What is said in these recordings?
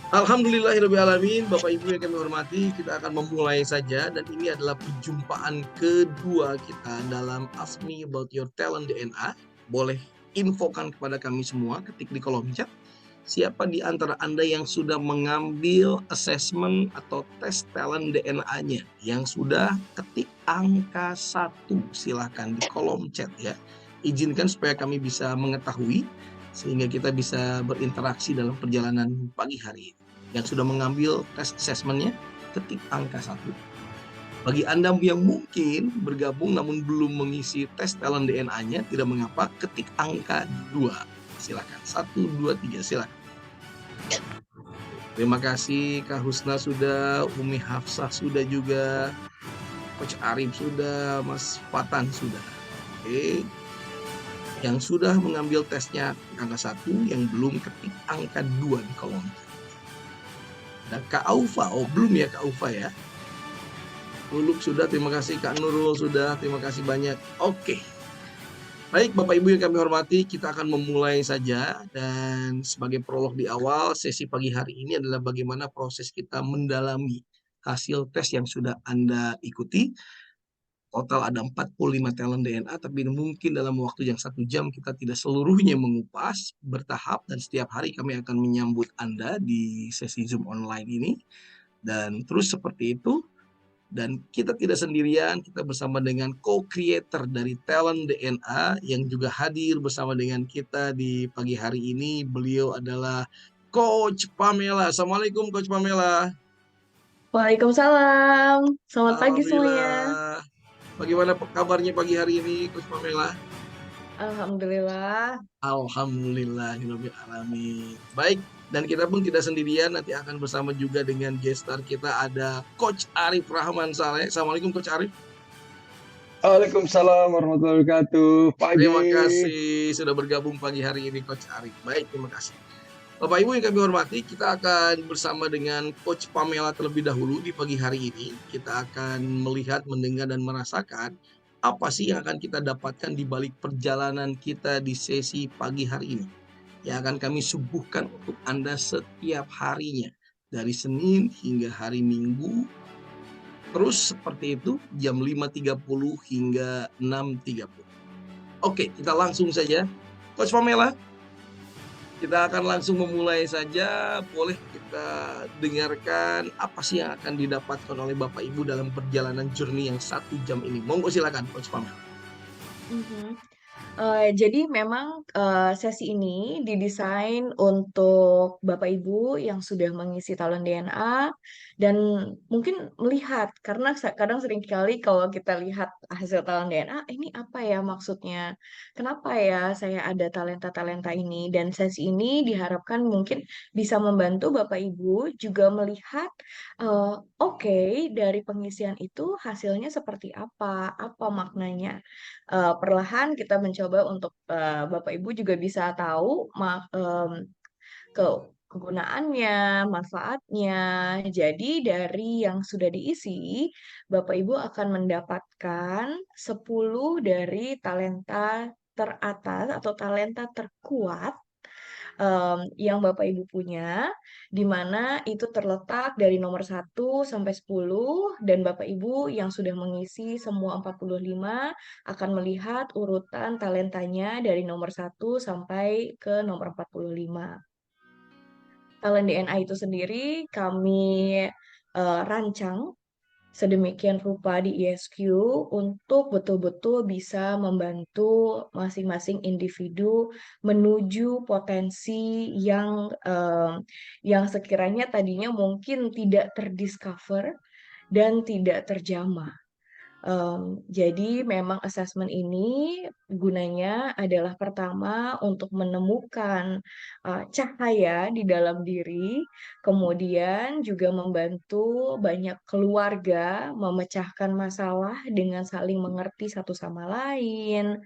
Alhamdulillahirabbil alamin, Bapak Ibu yang kami hormati, kita akan memulai saja dan ini adalah perjumpaan kedua kita dalam Ask Me About Your Talent DNA. Boleh infokan kepada kami semua, ketik di kolom chat, siapa di antara Anda yang sudah mengambil assessment atau tes talent DNA-nya, yang sudah ketik angka 1, silahkan di kolom chat ya. Izinkan supaya kami bisa mengetahui sehingga kita bisa berinteraksi dalam perjalanan pagi hari ini. Yang sudah mengambil tes assessment-nya, ketik angka 1. Bagi Anda yang mungkin bergabung namun belum mengisi tes talent DNA-nya, tidak mengapa, ketik angka 2. Silakan. 1, 2, 3, silakan. Terima kasih Kak Husna sudah, Umi Hafsah sudah juga, Coach Arif sudah, Mas Fatan sudah. Oke. Yang sudah mengambil tesnya angka 1, yang belum ketik angka 2 di kolom. Dan Kak Aufa, oh belum ya Kak Aufa ya. Luluk sudah, terima kasih Kak Nurul sudah, terima kasih banyak. Oke. Baik Bapak Ibu yang kami hormati, kita akan memulai saja dan sebagai prolog di awal sesi pagi hari ini adalah bagaimana proses kita mendalami hasil tes yang sudah Anda ikuti. Total ada 45 talent DNA, tapi mungkin dalam waktu yang 1 jam kita tidak seluruhnya mengupas, bertahap, dan setiap hari kami akan menyambut Anda di sesi Zoom online ini. Dan terus seperti itu, dan kita tidak sendirian, kita bersama dengan co-creator dari Talent DNA yang juga hadir bersama dengan kita di pagi hari ini. Beliau adalah Coach Pamela. Assalamualaikum Coach Pamela. Waalaikumsalam. Selamat pagi semuanya. Alhamdulillah. Bagaimana kabarnya pagi hari ini Coach Pamela? Alhamdulillah. Alhamdulillahirobbilalamin. Baik, dan kita pun tidak sendirian, nanti akan bersama juga dengan guest star kita ada Coach Arif Rahman Saleh. Assalamualaikum Coach Arif. Waalaikumsalam warahmatullahi wabarakatuh. Terima Pagi. kasih sudah bergabung pagi hari ini Coach Arif. Baik, terima kasih. Bapak Ibu yang kami hormati, kita akan bersama dengan Coach Pamela terlebih dahulu di pagi hari ini. Kita akan melihat, mendengar, dan merasakan apa sih yang akan kita dapatkan di balik perjalanan kita di sesi pagi hari ini. Yang akan kami suguhkan untuk Anda setiap harinya. Dari Senin hingga hari Minggu, terus seperti itu jam 5.30 hingga 6.30. Oke, kita langsung saja. Coach Pamela, kita akan langsung memulai saja. Boleh kita dengarkan apa sih yang akan didapatkan oleh Bapak Ibu dalam perjalanan journey yang 1 jam ini. Monggo silakan Coach Pamela. Mhm. Jadi memang, sesi ini didesain untuk Bapak Ibu yang sudah mengisi talent DNA dan mungkin melihat karena kadang sering kali kalau kita lihat hasil talent DNA, "Ini apa ya maksudnya? Kenapa ya saya ada talenta-talenta ini?" Dan sesi ini diharapkan mungkin bisa membantu Bapak Ibu juga melihat, oke dari pengisian itu hasilnya seperti apa maknanya. Perlahan kita mencoba untuk, Bapak Ibu juga bisa tahu ke kegunaannya, manfaatnya. Jadi dari yang sudah diisi, Bapak Ibu akan mendapatkan 10 dari talenta teratas atau talenta terkuat yang Bapak Ibu punya, di mana itu terletak dari nomor 1 sampai 10 dan Bapak Ibu yang sudah mengisi semua 45 akan melihat urutan talentanya dari nomor 1 sampai ke nomor 45. Talent DNA itu sendiri kami, rancang sedemikian rupa di ISQ untuk betul-betul bisa membantu masing-masing individu menuju potensi yang sekiranya tadinya mungkin tidak terdiscover dan tidak terjamah. Jadi memang assessment ini gunanya adalah pertama untuk menemukan, cahaya di dalam diri, kemudian juga membantu banyak keluarga memecahkan masalah dengan saling mengerti satu sama lain,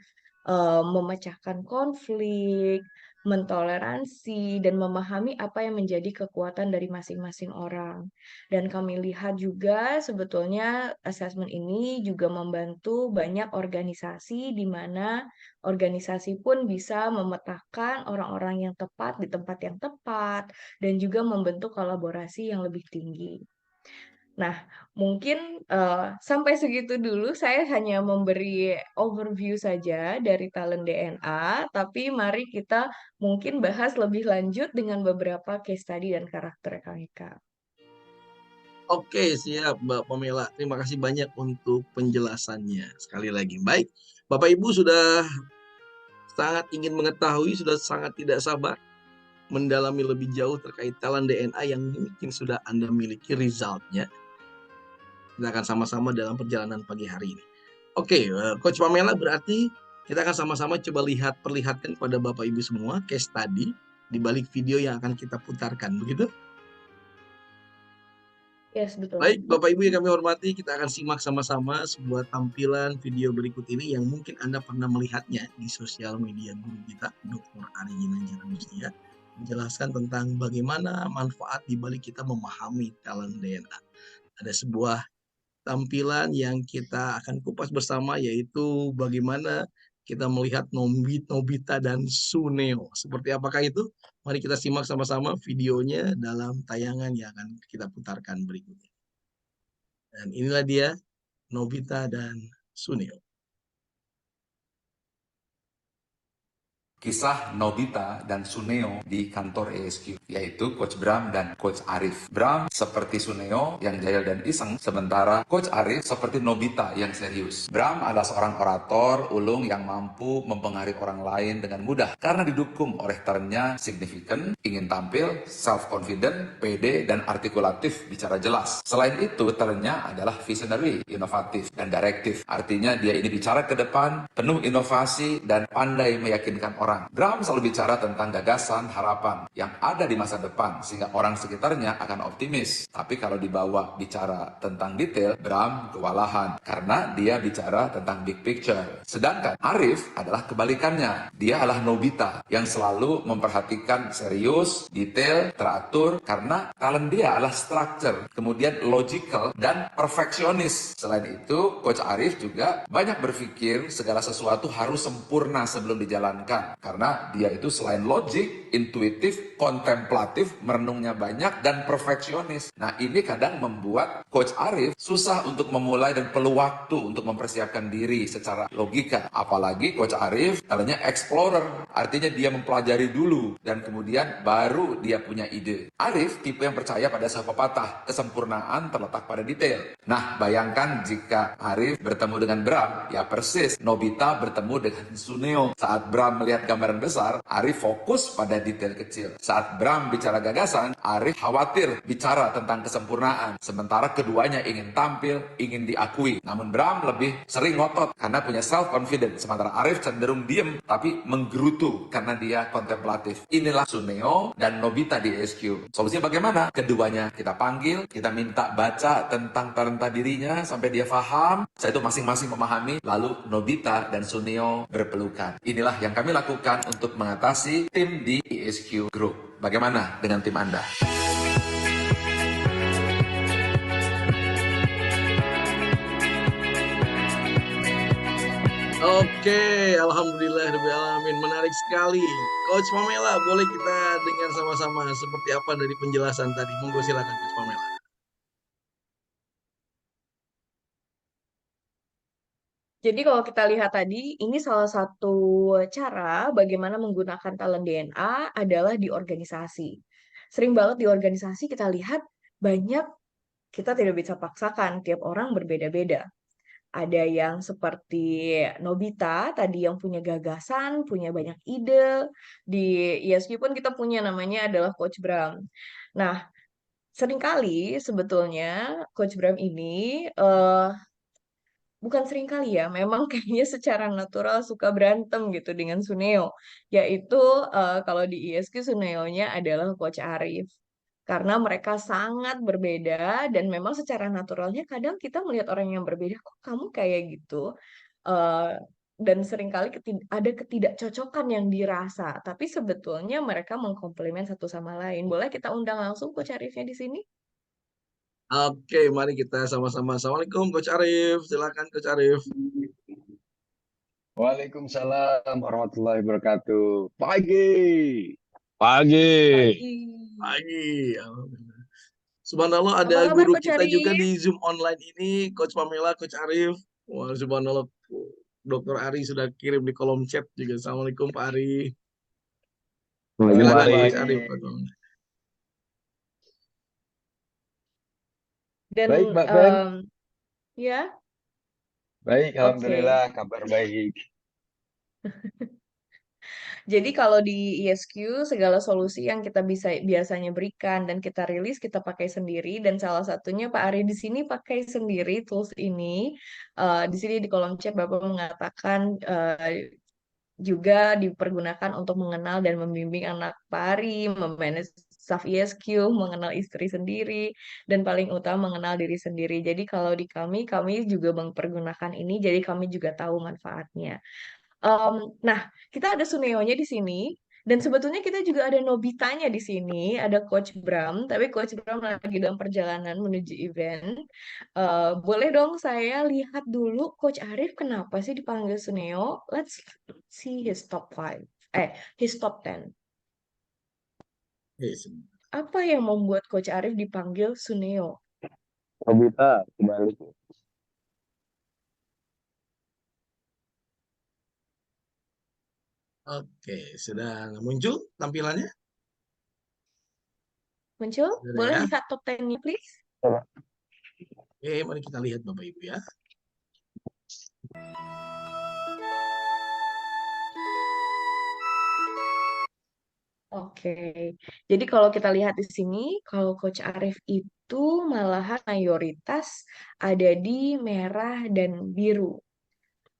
memecahkan konflik, mentoleransi, dan memahami apa yang menjadi kekuatan dari masing-masing orang. Dan kami lihat juga sebetulnya asesmen ini juga membantu banyak organisasi di mana organisasi pun bisa memetakan orang-orang yang tepat di tempat yang tepat dan juga membentuk kolaborasi yang lebih tinggi. Nah, mungkin, sampai segitu dulu saya hanya memberi overview saja dari talent DNA, tapi mari kita mungkin bahas lebih lanjut dengan beberapa case study dan karakter kami, Kak. Oke, siap Mbak Pamela. Terima kasih banyak untuk penjelasannya. Sekali lagi, baik. Bapak Ibu sudah sangat ingin mengetahui, sudah sangat tidak sabar mendalami lebih jauh terkait talent DNA yang mungkin sudah Anda miliki resultnya. Kita akan sama-sama dalam perjalanan pagi hari ini. Oke, Coach Pamela, berarti kita akan sama-sama coba perlihatkan kepada Bapak Ibu semua case study di balik video yang akan kita putarkan, begitu? Yes, betul. Baik, Bapak Ibu yang kami hormati, kita akan simak sama-sama sebuah tampilan video berikut ini yang mungkin Anda pernah melihatnya di sosial media guru kita, Dr. Ari Ginanjar Mustia, menjelaskan tentang bagaimana manfaat di balik kita memahami talent DNA. Ada sebuah tampilan yang kita akan kupas bersama, yaitu bagaimana kita melihat Nobita dan Suneo. Seperti apakah itu? Mari kita simak sama-sama videonya dalam tayangan yang akan kita putarkan berikutnya. Dan inilah dia, Nobita dan Suneo. Kisah Nobita dan Suneo di kantor ESQ, yaitu Coach Bram dan Coach Arif. Bram seperti Suneo yang jahil dan iseng, sementara Coach Arif seperti Nobita yang serius. Bram adalah seorang orator ulung yang mampu mempengaruhi orang lain dengan mudah karena didukung oleh talentnya signifikan, ingin tampil, self-confident, pede, dan artikulatif bicara jelas. Selain itu, talentnya adalah visionary, inovatif, dan direktif. Artinya dia ini bicara ke depan, penuh inovasi, dan pandai meyakinkan orang. Bram selalu bicara tentang gagasan, harapan yang ada di masa depan sehingga orang sekitarnya akan optimis. Tapi kalau dibawa bicara tentang detail, Bram kewalahan karena dia bicara tentang big picture. Sedangkan Arif adalah kebalikannya. Dia adalah Nobita yang selalu memperhatikan serius, detail, teratur karena talent dia adalah structure, kemudian logical dan perfeksionis. Selain itu, Coach Arif juga banyak berpikir segala sesuatu harus sempurna sebelum dijalankan. Karena dia itu selain logik, intuitif, kontemplatif, merenungnya banyak, dan perfeksionis. Nah, ini kadang membuat Coach Arif susah untuk memulai dan perlu waktu untuk mempersiapkan diri secara logika. Apalagi Coach Arif katanya explorer, artinya dia mempelajari dulu, dan kemudian baru dia punya ide. Arif tipe yang percaya pada sebuah pepatah, kesempurnaan terletak pada detail. Nah, bayangkan jika Arif bertemu dengan Bram, ya persis Nobita bertemu dengan Suneo. Saat Bram melihat gambaran besar, Arif fokus pada detail kecil. Saat Bram bicara gagasan, Arif khawatir bicara tentang kesempurnaan. Sementara keduanya ingin tampil, ingin diakui. Namun Bram lebih sering ngotot karena punya self-confidence. Sementara Arif cenderung diem, tapi menggerutu karena dia kontemplatif. Inilah Suneo dan Nobita di SQ. Solusinya bagaimana? Keduanya kita panggil, kita minta baca tentang talenta dirinya sampai dia paham. Saya itu masing-masing memahami, lalu Nobita dan Suneo berpelukan. Inilah yang kami lakukan untuk mengatasi tim di ESQ Group. Bagaimana dengan tim Anda? Oke, alhamdulillahirobbilalamin, menarik sekali. Coach Pamela, boleh kita dengar sama-sama seperti apa dari penjelasan tadi? Monggo silakan Coach Pamela. Jadi kalau kita lihat tadi, ini salah satu cara bagaimana menggunakan talent DNA adalah di organisasi. Sering banget di organisasi kita lihat banyak, kita tidak bisa paksakan, tiap orang berbeda-beda. Ada yang seperti Nobita tadi yang punya gagasan, punya banyak ide. Di ISQ pun kita punya namanya adalah Coach Bram. Nah, seringkali sebetulnya Coach Bram ini bukan seringkali ya, memang kayaknya secara natural suka berantem gitu dengan Suneo. Yaitu kalau di ISQ Suneonya adalah Coach Arif. Karena mereka sangat berbeda dan memang secara naturalnya kadang kita melihat orang yang berbeda, kok kamu kayak gitu? Eh, dan seringkali ada ketidakcocokan yang dirasa, tapi sebetulnya mereka mengkomplement satu sama lain. Boleh kita undang langsung Coach Arifnya di sini? Oke, mari kita sama-sama. Assalamualaikum Coach Arif. Silakan Coach Arif. Waalaikumsalam warahmatullahi wabarakatuh. Pagi. Pagi. Pagi. Alhamdulillah. Subhanallah, Apa ada kabar guru Coach kita juga Arif? di Zoom online ini, Coach Pamela, Coach Arif. Wah, subhanallah, Dr. Ari sudah kirim di kolom chat juga. Assalamualaikum Pak Ari. Waalaikumsalam, Silakan Pak Coach Ari. Arif. Coach Pamela. Dan Baik, Mbak Ben. ya, Baik, oke. alhamdulillah kabar baik. Jadi kalau di ESQ segala solusi yang kita biasanya berikan dan kita rilis kita pakai sendiri, dan salah satunya Pak Ari di sini pakai sendiri tools ini. Di sini di kolom chat Bapak mengatakan juga dipergunakan untuk mengenal dan membimbing anak Pak Ari, memanage staff ESQ, mengenal istri sendiri, dan paling utama mengenal diri sendiri. Jadi kalau di kami juga mempergunakan ini, jadi kami juga tahu manfaatnya. Nah, kita ada Suneo-nya di sini, dan sebetulnya kita juga ada Nobitanya di sini, ada Coach Bram, tapi Coach Bram lagi dalam perjalanan menuju event. Boleh dong saya lihat dulu Coach Arif kenapa sih dipanggil Suneo? Let's see his top 5. His top 10. Yes. Apa yang membuat Coach Arif dipanggil Suneo? Robita kembali. Oke, sudah muncul tampilannya? Muncul? Sudah Boleh ya? lihat top 10-nya, please? Oke, mari kita lihat Bapak Ibu ya. Oke, jadi kalau kita lihat di sini, kalau Coach Arif itu malahan mayoritas ada di merah dan biru.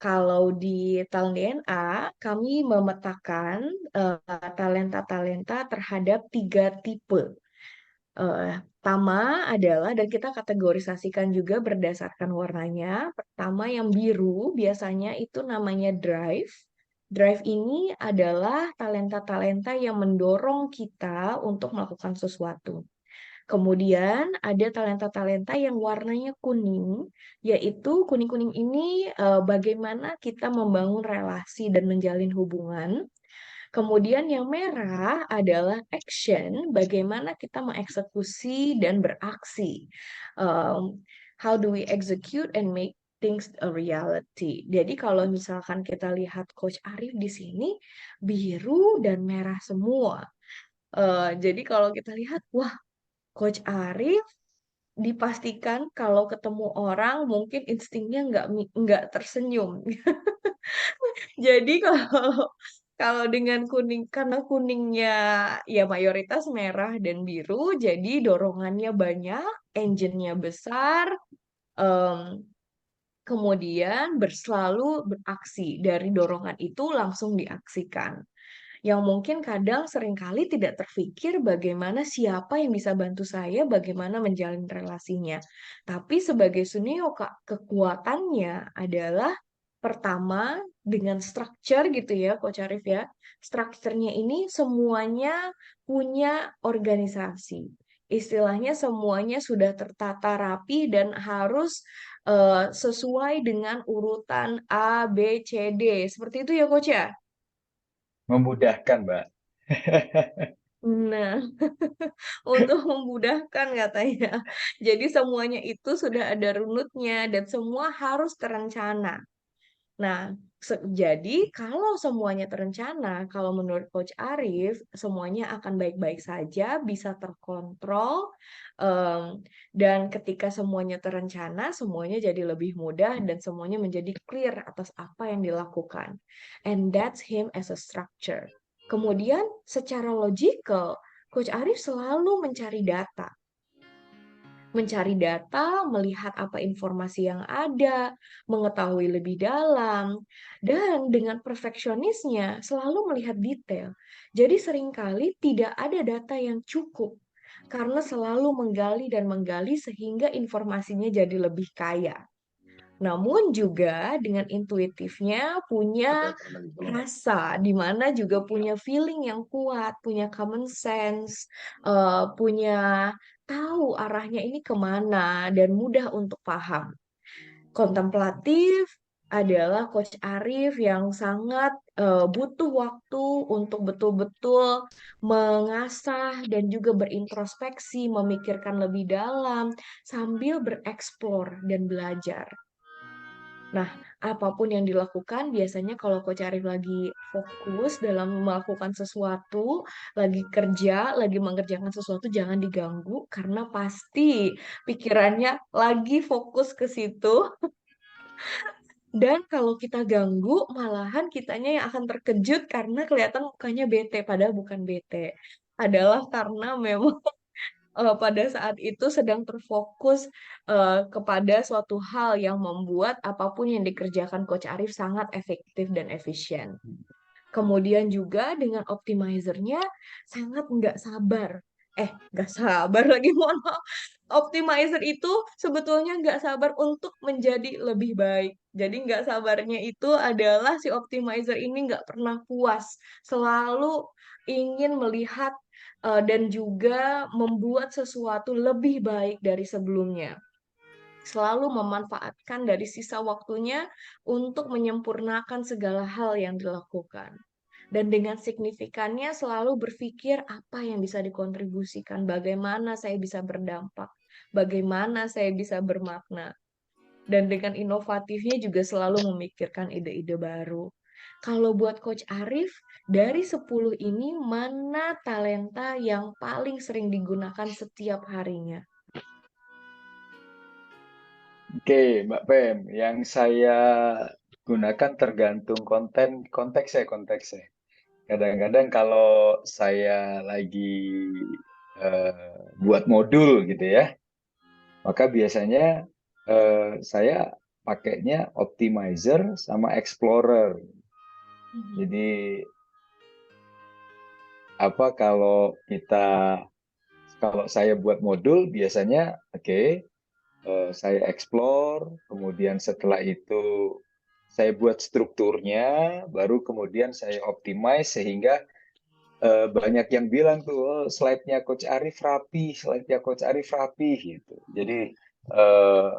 Kalau di Talent DNA, kami memetakan talenta-talenta terhadap 3 tipe. Pertama adalah, dan kita kategorisasikan juga berdasarkan warnanya. Pertama yang biru biasanya itu namanya drive. Drive ini adalah talenta-talenta yang mendorong kita untuk melakukan sesuatu. Kemudian ada talenta-talenta yang warnanya kuning, yaitu kuning-kuning ini bagaimana kita membangun relasi dan menjalin hubungan. Kemudian yang merah adalah action, bagaimana kita mengeksekusi dan beraksi. How do we execute and make things a reality. Jadi kalau misalkan kita lihat Coach Arif di sini, biru dan merah semua. Jadi kalau kita lihat, wah, Coach Arif dipastikan kalau ketemu orang mungkin instingnya nggak tersenyum. Jadi kalau dengan kuning, karena kuningnya ya mayoritas merah dan biru, jadi dorongannya banyak, engine-nya besar, kemudian selalu beraksi. Dari dorongan itu langsung diaksikan. Yang mungkin kadang seringkali tidak terfikir bagaimana siapa yang bisa bantu saya, bagaimana menjalin relasinya. Tapi sebagai Suneo, kekuatannya adalah pertama dengan structure gitu ya, Coach Arif ya. Strukturnya ini semuanya punya organisasi. Istilahnya semuanya sudah tertata rapi dan harus sesuai dengan urutan A, B, C, D. Seperti itu ya, Coach ya? Memudahkan, Mbak. Nah, untuk memudahkan katanya. Jadi semuanya itu sudah ada runutnya dan semua harus terencana. Nah, jadi kalau semuanya terencana, kalau menurut Coach Arif, semuanya akan baik-baik saja, bisa terkontrol, dan ketika semuanya terencana, semuanya jadi lebih mudah dan semuanya menjadi clear atas apa yang dilakukan. And that's him as a structure. Kemudian secara logical, Coach Arif selalu mencari data. Mencari data, melihat apa informasi yang ada, mengetahui lebih dalam, dan dengan perfeksionisnya selalu melihat detail. Jadi seringkali tidak ada data yang cukup, karena selalu menggali dan menggali sehingga informasinya jadi lebih kaya. Namun juga dengan intuitifnya punya rasa, di mana juga punya feeling yang kuat, punya common sense, punya tahu arahnya ini kemana, dan mudah untuk paham. Kontemplatif adalah Coach Arif yang sangat butuh waktu untuk betul-betul mengasah dan juga berintrospeksi, memikirkan lebih dalam sambil bereksplor dan belajar. Nah, apapun yang dilakukan, biasanya kalau Coach Arif lagi fokus dalam melakukan sesuatu, lagi kerja, lagi mengerjakan sesuatu, jangan diganggu karena pasti pikirannya lagi fokus ke situ. Dan kalau kita ganggu, malahan kitanya yang akan terkejut karena kelihatan mukanya bete, padahal bukan bete. Adalah karena memang pada saat itu sedang terfokus kepada suatu hal yang membuat apapun yang dikerjakan Coach Arif sangat efektif dan efisien. Kemudian juga dengan optimizernya sangat nggak sabar lagi, mohon maaf. Optimizer itu sebetulnya nggak sabar untuk menjadi lebih baik. Jadi nggak sabarnya itu adalah si optimizer ini nggak pernah puas, selalu ingin melihat dan juga membuat sesuatu lebih baik dari sebelumnya. Selalu memanfaatkan dari sisa waktunya untuk menyempurnakan segala hal yang dilakukan. Dan dengan signifikannya selalu berpikir apa yang bisa dikontribusikan, bagaimana saya bisa berdampak, bagaimana saya bisa bermakna. Dan dengan inovatifnya juga selalu memikirkan ide-ide baru. Kalau buat Coach Arif, dari 10 ini mana talenta yang paling sering digunakan setiap harinya? Oke, Mbak Pem, yang saya gunakan tergantung konteksnya. Kadang-kadang kalau saya lagi buat modul gitu ya, maka biasanya saya pakainya optimizer sama explorer. Jadi kalau saya buat modul biasanya saya explore, kemudian setelah itu saya buat strukturnya, baru kemudian saya optimize sehingga banyak yang bilang tuh, oh, slide-nya Coach Arif rapi, gitu. Jadi eh,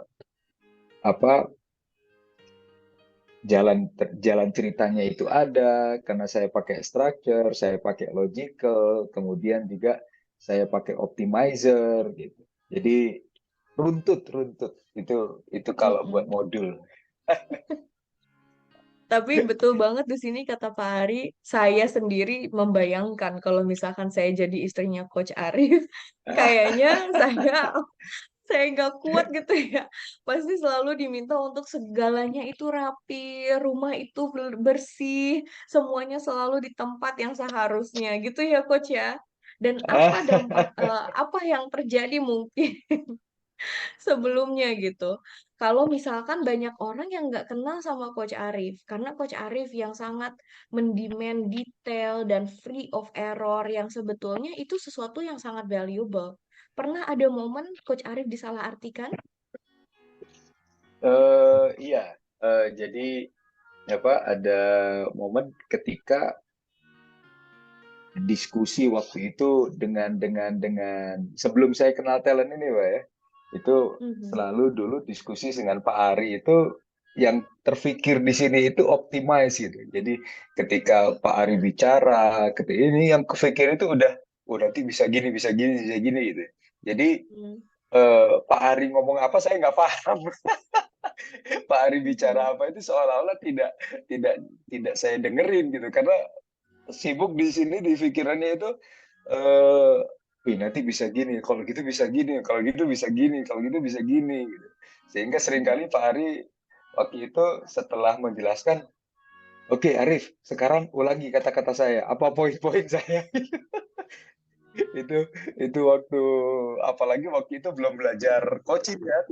apa jalan ceritanya itu ada karena saya pakai structure, saya pakai logical, kemudian juga saya pakai optimizer gitu. Jadi runtut itu kalau buat modul. Tapi betul banget di sini kata Pak Ari, saya sendiri membayangkan kalau misalkan saya jadi istrinya Coach Arif, kayaknya saya nggak kuat gitu ya. Pasti selalu diminta untuk segalanya itu rapi, rumah itu bersih, semuanya selalu di tempat yang seharusnya gitu ya Coach ya. Dan apa yang terjadi mungkin sebelumnya gitu. Kalau misalkan banyak orang yang nggak kenal sama Coach Arif, karena Coach Arif yang sangat mendemand detail dan free of error, yang sebetulnya itu sesuatu yang sangat valuable. Pernah ada momen Coach Arif disalahartikan? Iya, jadi ada momen ketika diskusi waktu itu dengan sebelum saya kenal talent ini, Pak ya, itu Mhm. selalu dulu diskusi dengan Pak Ari itu yang terfikir di sini itu optimize gitu. Jadi ketika Pak Ari bicara, ketika ini yang kepikir itu udah, nanti bisa gini, bisa gini, bisa gini gitu. Jadi Mhm. Pak Ari ngomong apa saya nggak paham. Pak Ari Mhm. bicara apa itu seolah-olah tidak tidak tidak saya dengerin gitu karena sibuk di sini di pikirannya itu eh nanti bisa gini, kalau gitu bisa gini, kalau gitu bisa gini, kalau gitu bisa gini gitu. Sehingga seringkali Pak Ari waktu itu setelah menjelaskan, "Oke, Arif, sekarang ulangi kata-kata saya, apa poin-poin saya?" Itu waktu apalagi waktu itu belum belajar coaching ya.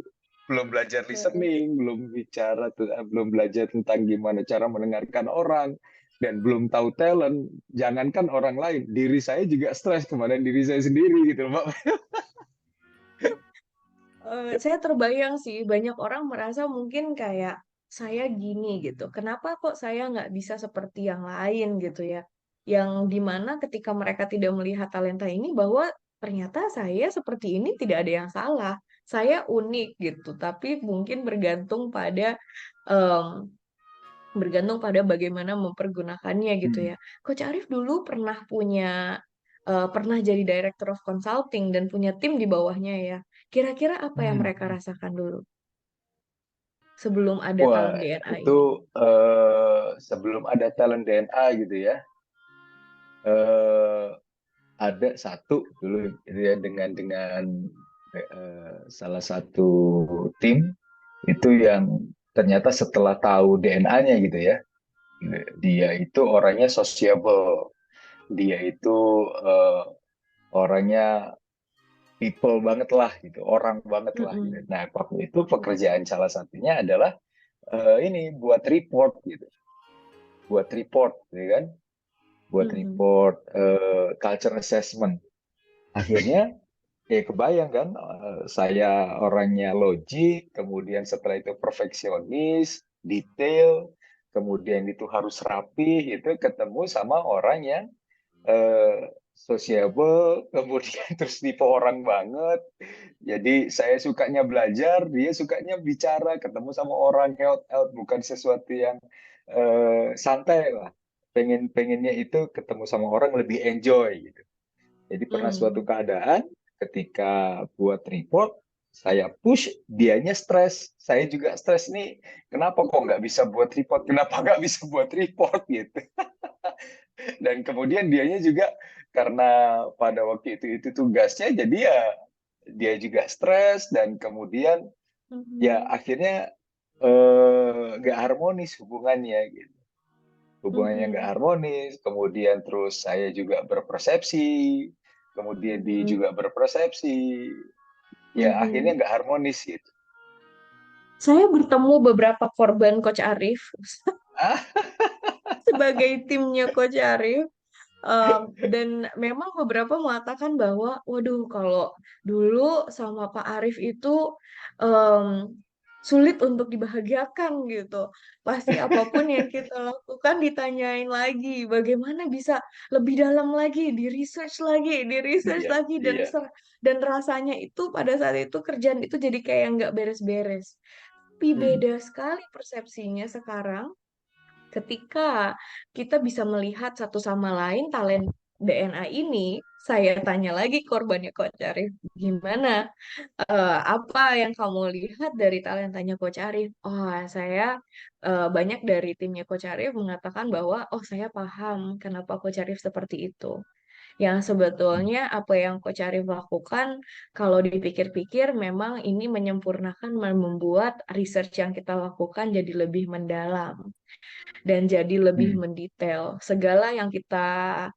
Belum belajar Mhm. listening, belum belajar tentang gimana cara mendengarkan orang, dan belum tahu talent. Jangankan orang lain, diri saya juga stres kemarin diri saya sendiri gitu, Mbak. Saya terbayang sih banyak orang merasa mungkin kayak saya gini gitu. Kenapa kok saya nggak bisa seperti yang lain gitu ya? Yang dimana ketika mereka tidak melihat talenta ini bahwa ternyata saya seperti ini tidak ada yang salah. Saya unik gitu. Tapi mungkin em, bergantung pada bagaimana mempergunakannya gitu Hmm. ya. Coach Arif dulu pernah jadi director of consulting dan punya tim di bawahnya ya. Kira-kira apa yang mereka Hmm. rasakan dulu sebelum ada Wah, talent DNA itu ini? sebelum ada talent DNA gitu ya. eh, ada satu dulu gitu ya dengan salah satu tim itu yang ternyata setelah tahu DNA-nya gitu ya, dia itu orangnya sociable, dia itu eh, orangnya people banget lah gitu, orang banget lah gitu. Mm-mm. Nah, waktu itu pekerjaan salah satunya adalah ini buat report, ya kan, buat Mhm. report culture assessment. Akhirnya kebayang kan, saya orangnya logik, kemudian setelah itu perfeksionis, detail, kemudian itu harus rapi, itu ketemu sama orang yang sociable, kemudian terus tipe orang banget. Jadi saya sukanya belajar, dia sukanya bicara, ketemu sama orang, help out, bukan sesuatu yang santai lah. Pengennya itu ketemu sama orang lebih enjoy gitu. Jadi pernah suatu Mm. keadaan ketika buat report, saya push, dianya stres, saya juga stres nih. Kenapa kok nggak bisa buat report? Kenapa nggak bisa buat report gitu? Dan kemudian dianya juga karena pada waktu itu tugasnya, jadi ya dia juga stres dan kemudian ya Mhm. akhirnya nggak harmonis hubungannya gitu. Hubungannya nggak Mhm. harmonis, kemudian terus saya juga berpersepsi, kemudian dia Mhm. juga berpersepsi, ya akhirnya Mhm. nggak harmonis gitu. Saya bertemu beberapa korban Coach Arif Ah, sebagai timnya Coach Arif. Dan memang beberapa mengatakan bahwa, waduh, kalau dulu sama Pak Arif itu em, sulit untuk dibahagiakan gitu. Pasti apapun yang kita lakukan ditanyain lagi, bagaimana bisa lebih dalam lagi, di research iya, lagi iya. dan rasanya itu pada saat itu kerjaan itu jadi kayak nggak beres-beres. Tapi Hmm. beda sekali persepsinya sekarang ketika kita bisa melihat satu sama lain talent DNA ini, saya tanya lagi korbannya Coach Arif, gimana? Apa yang kamu lihat dari talentanya Coach Arif? Oh, banyak dari timnya Coach Arif mengatakan bahwa, oh saya paham kenapa Coach Arif seperti itu. Yang sebetulnya apa yang Coach Arif lakukan, kalau dipikir-pikir memang ini menyempurnakan, membuat research yang kita lakukan jadi lebih mendalam dan jadi lebih Hmm. mendetail. Segala yang kita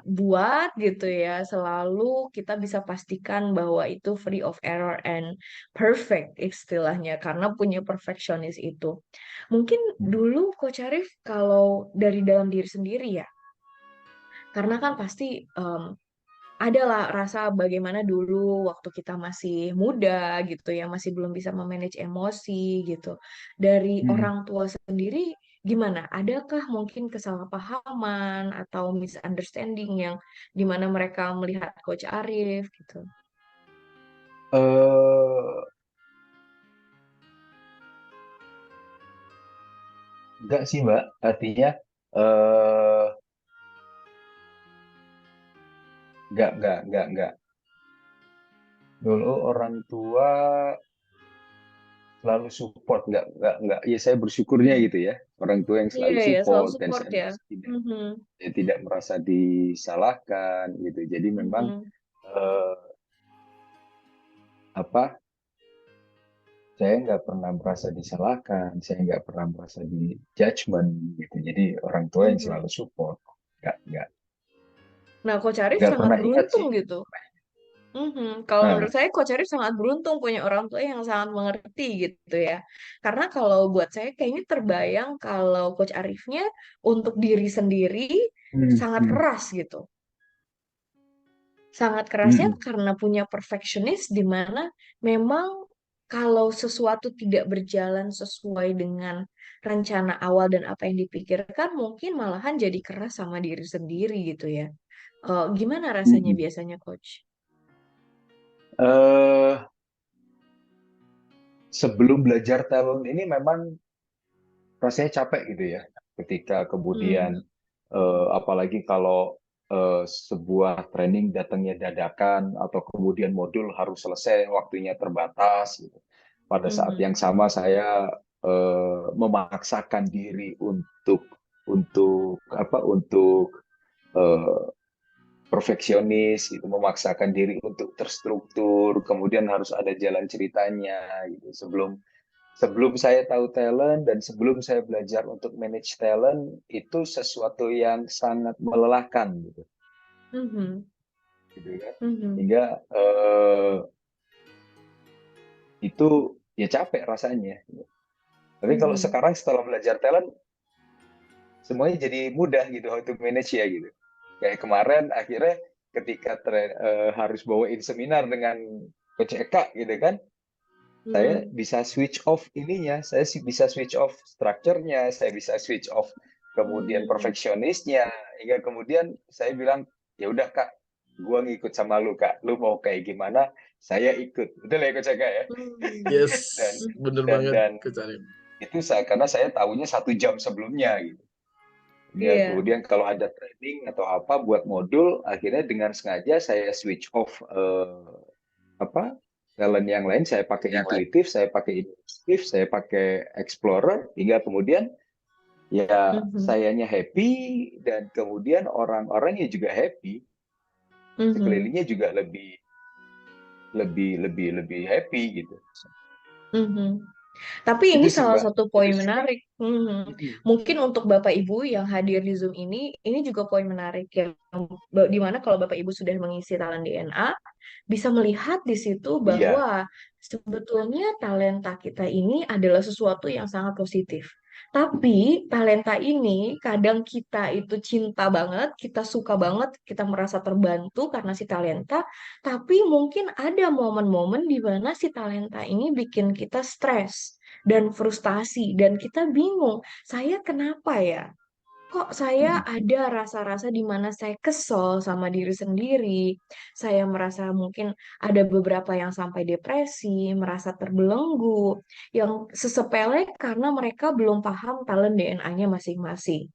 buat gitu ya, selalu kita bisa pastikan bahwa itu free of error and perfect istilahnya karena punya perfeksionis itu. Mungkin dulu Coach Arif kalau dari dalam diri sendiri ya, karena kan pasti adalah rasa bagaimana dulu waktu kita masih muda gitu ya, masih belum bisa memanage emosi gitu. Dari Hmm. orang tua sendiri gimana? Adakah mungkin kesalahpahaman atau misunderstanding yang dimana mereka melihat Coach Arif gitu? Eh, enggak sih Mbak, artinya eh enggak. Dulu orang tua selalu support, enggak. Ya saya bersyukurnya Hmm. gitu ya, orang tua yang Iya selalu ya, selalu support dan support saya ya. merasa tidak, Mhm. saya tidak merasa disalahkan gitu. Jadi memang Mhm. eh, apa? Saya nggak pernah merasa disalahkan, saya nggak pernah merasa di judgment gitu. Jadi orang tua yang Mhm. selalu support, nggak Nah, Coach Arif nggak sangat pernah ingat beruntung sih. gitu. Mhm. Kalau Nah, menurut saya Coach Arif sangat beruntung punya orang tua yang sangat mengerti gitu ya. Karena kalau buat saya kayaknya terbayang kalau Coach Arifnya untuk diri sendiri hmm, sangat hmm. keras gitu. Sangat kerasnya Mm-mm. karena punya perfeksionis di mana memang kalau sesuatu tidak berjalan sesuai dengan rencana awal dan apa yang dipikirkan, mungkin malahan jadi keras sama diri sendiri gitu ya. Gimana rasanya Mm-mm. biasanya, Coach? Eh, Sebelum belajar talent ini memang rasanya capek gitu ya. Ketika Hmm, kemudian apalagi kalau sebuah training datangnya dadakan atau kemudian modul harus selesai waktunya terbatas gitu. Pada saat mhm, yang sama saya memaksakan diri untuk eh, perfeksionis gitu, memaksakan diri untuk terstruktur, kemudian harus ada jalan ceritanya gitu. Sebelum saya tahu talent dan sebelum saya belajar untuk manage talent, itu sesuatu yang sangat melelahkan gitu, mhm, gitu kan. mhm, Hingga itu ya capek rasanya. Tapi kalau mhm, sekarang setelah belajar talent, semuanya jadi mudah gitu how to manage ya gitu. Kayak kemarin akhirnya ketika harus bawain seminar dengan Coach Eka gitu kan, saya mhm, bisa switch off ininya, saya sih bisa switch off structure-nya, saya bisa switch off kemudian mhm, perfeksionisnya, hingga kemudian saya bilang, ya udah Kak, gua ngikut sama lu Kak, lu mau kayak gimana, saya ikut, betul ya Coach Eka ya, mhm, Yes, dan bener dan banget dan Coach Arif. itu saya karena saya tahunya 1 jam sebelumnya gitu. Ya, iya, kemudian kalau ada training atau apa buat modul, akhirnya dengan sengaja saya switch off apa talent yang lain, saya pakai intuitif, saya pakai induktif, saya pakai explorer, hingga kemudian ya mhm, sayanya happy dan kemudian orang-orangnya juga happy, mhm, sekelilingnya juga lebih lebih lebih lebih happy gitu. mhm. Tapi ini Itu sih salah Mbak. satu Itu poin sih Mbak. menarik. Mhm. Mm-mm. Mungkin untuk Bapak Ibu yang hadir di Zoom ini juga poin menarik yang di mana kalau Bapak Ibu sudah mengisi talent DNA, bisa melihat di situ Iya, bahwa sebetulnya talenta kita ini adalah sesuatu yang sangat positif. Tapi talenta ini kadang kita itu cinta banget, kita suka banget, kita merasa terbantu karena si talenta, tapi mungkin ada momen-momen di mana si talenta ini bikin kita stres dan frustasi dan kita bingung, saya kenapa ya? Kok saya mm-mm. ada rasa-rasa di mana saya kesel sama diri sendiri, saya merasa mungkin ada beberapa yang sampai depresi, merasa terbelenggu, yang sesepele karena mereka belum paham talent DNA-nya masing-masing.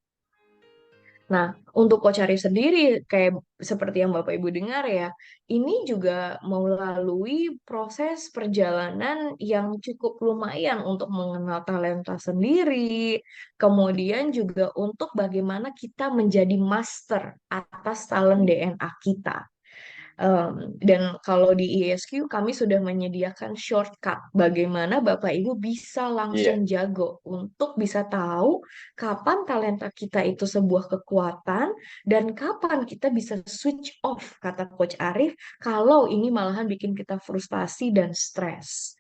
Nah, untuk Coach Arif sendiri, kayak seperti yang Bapak Ibu dengar ya, ini juga melalui proses perjalanan yang cukup lumayan untuk mengenal talenta sendiri, kemudian juga untuk bagaimana kita menjadi master atas talent DNA kita. Dan kalau di ISQ kami sudah menyediakan shortcut bagaimana Bapak Ibu bisa Iya. langsung jago untuk bisa tahu kapan talenta kita itu sebuah kekuatan dan kapan kita bisa switch off, kata Coach Arif, kalau ini malahan bikin kita frustasi dan stres.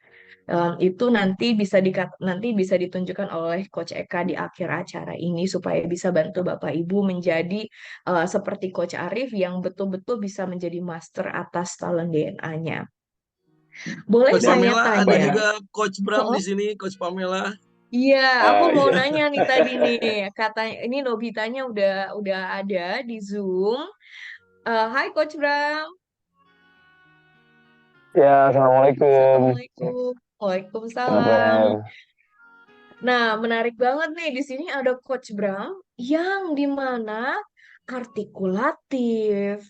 Itu nanti bisa ditunjukkan oleh Coach Eka di akhir acara ini supaya bisa bantu Bapak Ibu menjadi seperti Coach Arif yang betul-betul bisa menjadi master atas talent DNA-nya. Boleh Coach saya Pamela, ada tanya? Banyak. juga Coach Bram di Oh, sini, Coach Pamela. iya, aku mau Iya. nanya nih tadi nih, katanya ini Nobitanya udah ada di Zoom. Hai Coach Bram. Ya, Assalamualaikum. Assalamualaikum. Waalaikumsalam. Kabar? Nah, menarik banget nih. Di sini ada Coach Bram yang dimana artikulatif,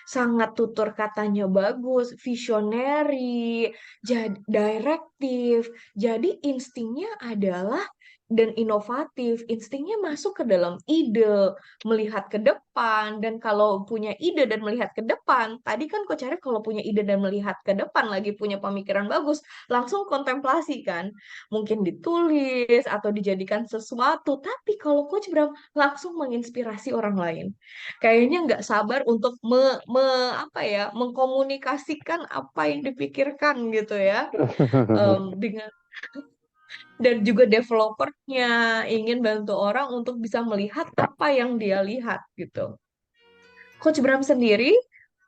sangat tutur katanya bagus, visionary, jadi direktif. Jadi instingnya adalah dan inovatif. Instingnya masuk ke dalam ide, melihat ke depan. Dan kalau punya ide dan melihat ke depan, tadi kan Coach Arif kalau punya ide dan melihat ke depan lagi punya pemikiran bagus, langsung kontemplasi kan mungkin ditulis atau dijadikan sesuatu. Tapi kalau Coach Bram langsung menginspirasi orang lain, kayaknya nggak sabar untuk apa ya, mengkomunikasikan apa yang dipikirkan gitu ya, dengan dan juga developernya ingin bantu orang untuk bisa melihat apa yang dia lihat gitu. Coach Bram sendiri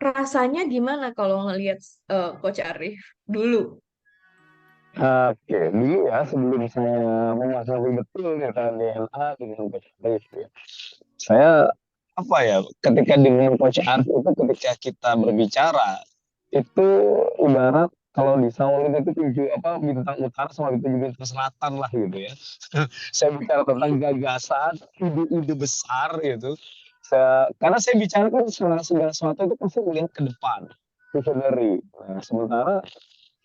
rasanya gimana kalau ngelihat Coach Arif dulu? Oke, dulu ya sebelum saya memahami betul tentang DNA dengan Coach Arif ya. Saya apa ya, ketika dengan Coach Arif itu ketika kita berbicara itu ibarat kalau di Shaolin itu bintang utara sama bintang selatan lah gitu ya. Saya bicara tentang gagasan, ide-ide besar gitu. Karena saya bicara kan segala sesuatu itu pasti melihat ke depan, visionary. Nah, sementara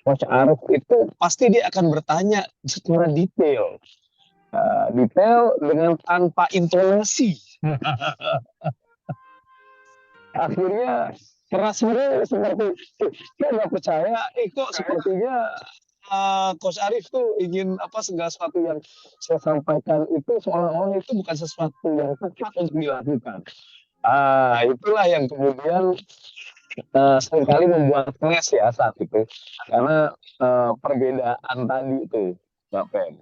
Coach Arif itu pasti dia akan bertanya secara detail, detail dengan tanpa intonasi. Akhirnya rasanya seperti saya nggak percaya, kok sepertinya Coach Arif tuh ingin segala sesuatu yang saya sampaikan itu seolah-olah itu bukan sesuatu yang tepat untuk dilakukan. Itulah yang kemudian seringkali membuat clash ya saat itu, karena perbedaan tadi itu, Mbak Pen.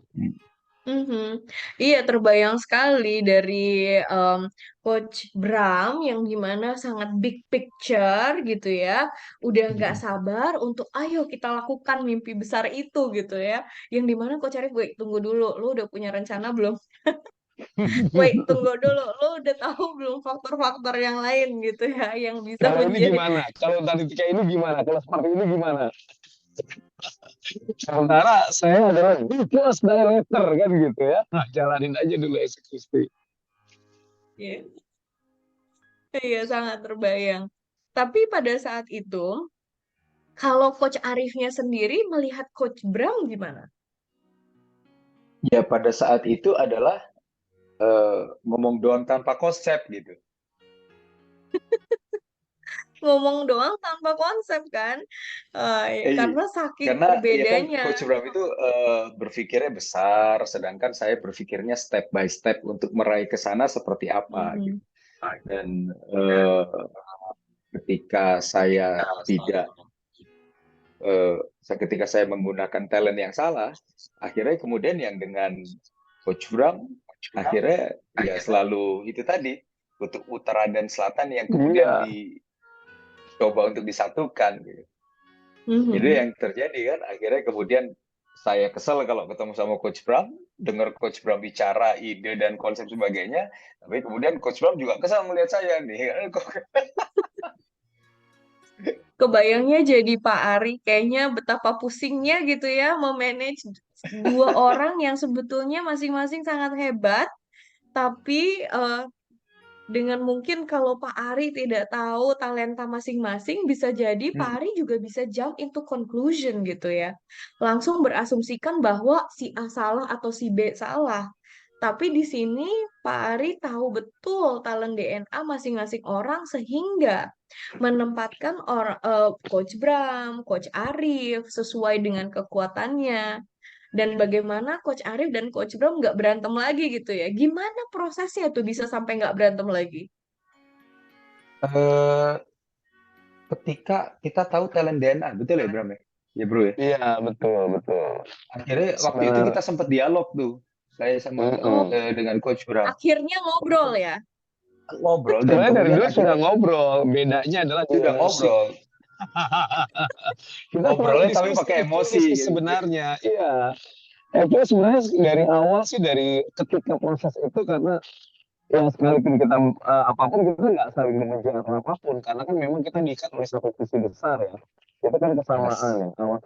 Mhm. Iya, terbayang sekali dari Coach Bram yang gimana sangat big picture gitu ya. Udah nggak sabar untuk ayo kita lakukan mimpi besar itu gitu ya. Yang dimana Coach Arif, wait tunggu dulu, lu udah punya rencana belum? Wait tunggu dulu, lu udah tahu belum faktor-faktor yang lain gitu ya yang bisa Kalau ini menjadi. gimana? Kalau tadi kayak ini gimana? Kalau seperti ini gimana? Sementara saya adalah business director kan gitu ya. Nah, jalanin aja dulu eksekusi. Iya, iya sangat terbayang. Tapi pada saat itu, kalau Coach Arifnya sendiri melihat Coach Bram gimana? Ya pada saat itu adalah ngomong doang tanpa konsep gitu. Ngomong doang tanpa konsep kan? Iya, Karena saking karena ya kan berbedanya. Coach Bram itu berpikirnya besar, sedangkan saya berpikirnya step by step untuk meraih ke sana seperti apa gitu. Mhm. Dan ketika saya tidak, ketika saya menggunakan talent yang salah, akhirnya kemudian yang dengan Coach Bram, akhirnya ya selalu itu tadi, kutub utara dan selatan yang kemudian Iya. dicoba untuk disatukan gitu. Jadi Mhm. yang terjadi kan akhirnya kemudian saya kesel kalau ketemu sama Coach Bram, dengar Coach Bram bicara ide dan konsep sebagainya, tapi kemudian Coach Bram juga kesel melihat saya nih. Kebayangnya jadi Pak Ari, kayaknya betapa pusingnya gitu ya memanage dua orang yang sebetulnya masing-masing sangat hebat, tapi dengan mungkin kalau Pak Ari tidak tahu talenta masing-masing, bisa jadi Pak Ari juga bisa jump into conclusion gitu ya. Langsung berasumsikan bahwa si A salah atau si B salah. Tapi di sini Pak Ari tahu betul talent DNA masing-masing orang sehingga menempatkan Coach Bram, Coach Arif sesuai dengan kekuatannya. Dan bagaimana Coach Arif dan Coach Bram nggak berantem lagi gitu ya. Gimana prosesnya tuh bisa sampai nggak berantem lagi? Eh, ketika kita tahu talent DNA, betul ya Bram ya? Ya bro ya. Iya, betul, betul. Akhirnya waktu itu Sebenarnya, kita sempat dialog tuh, saya sama dengan Coach Bram. Akhirnya ngobrol ya. Ngobrol dan sebenarnya dari kemudian dulu sudah akhirnya ngobrol, bedanya adalah di sudah emosi. ngobrol. Kita selalu Ngobrolnya tapi diskusi pakai itu emosi gitu. sebenarnya. Iya. Itu sebenarnya dari awal sih, dari ketika proses itu, karena yang sekalipun kita apapun kita nggak saling membenci atau apapun, karena kan memang kita diikat oleh satu visi besar ya. Itu kan kesamaan Yes. ya.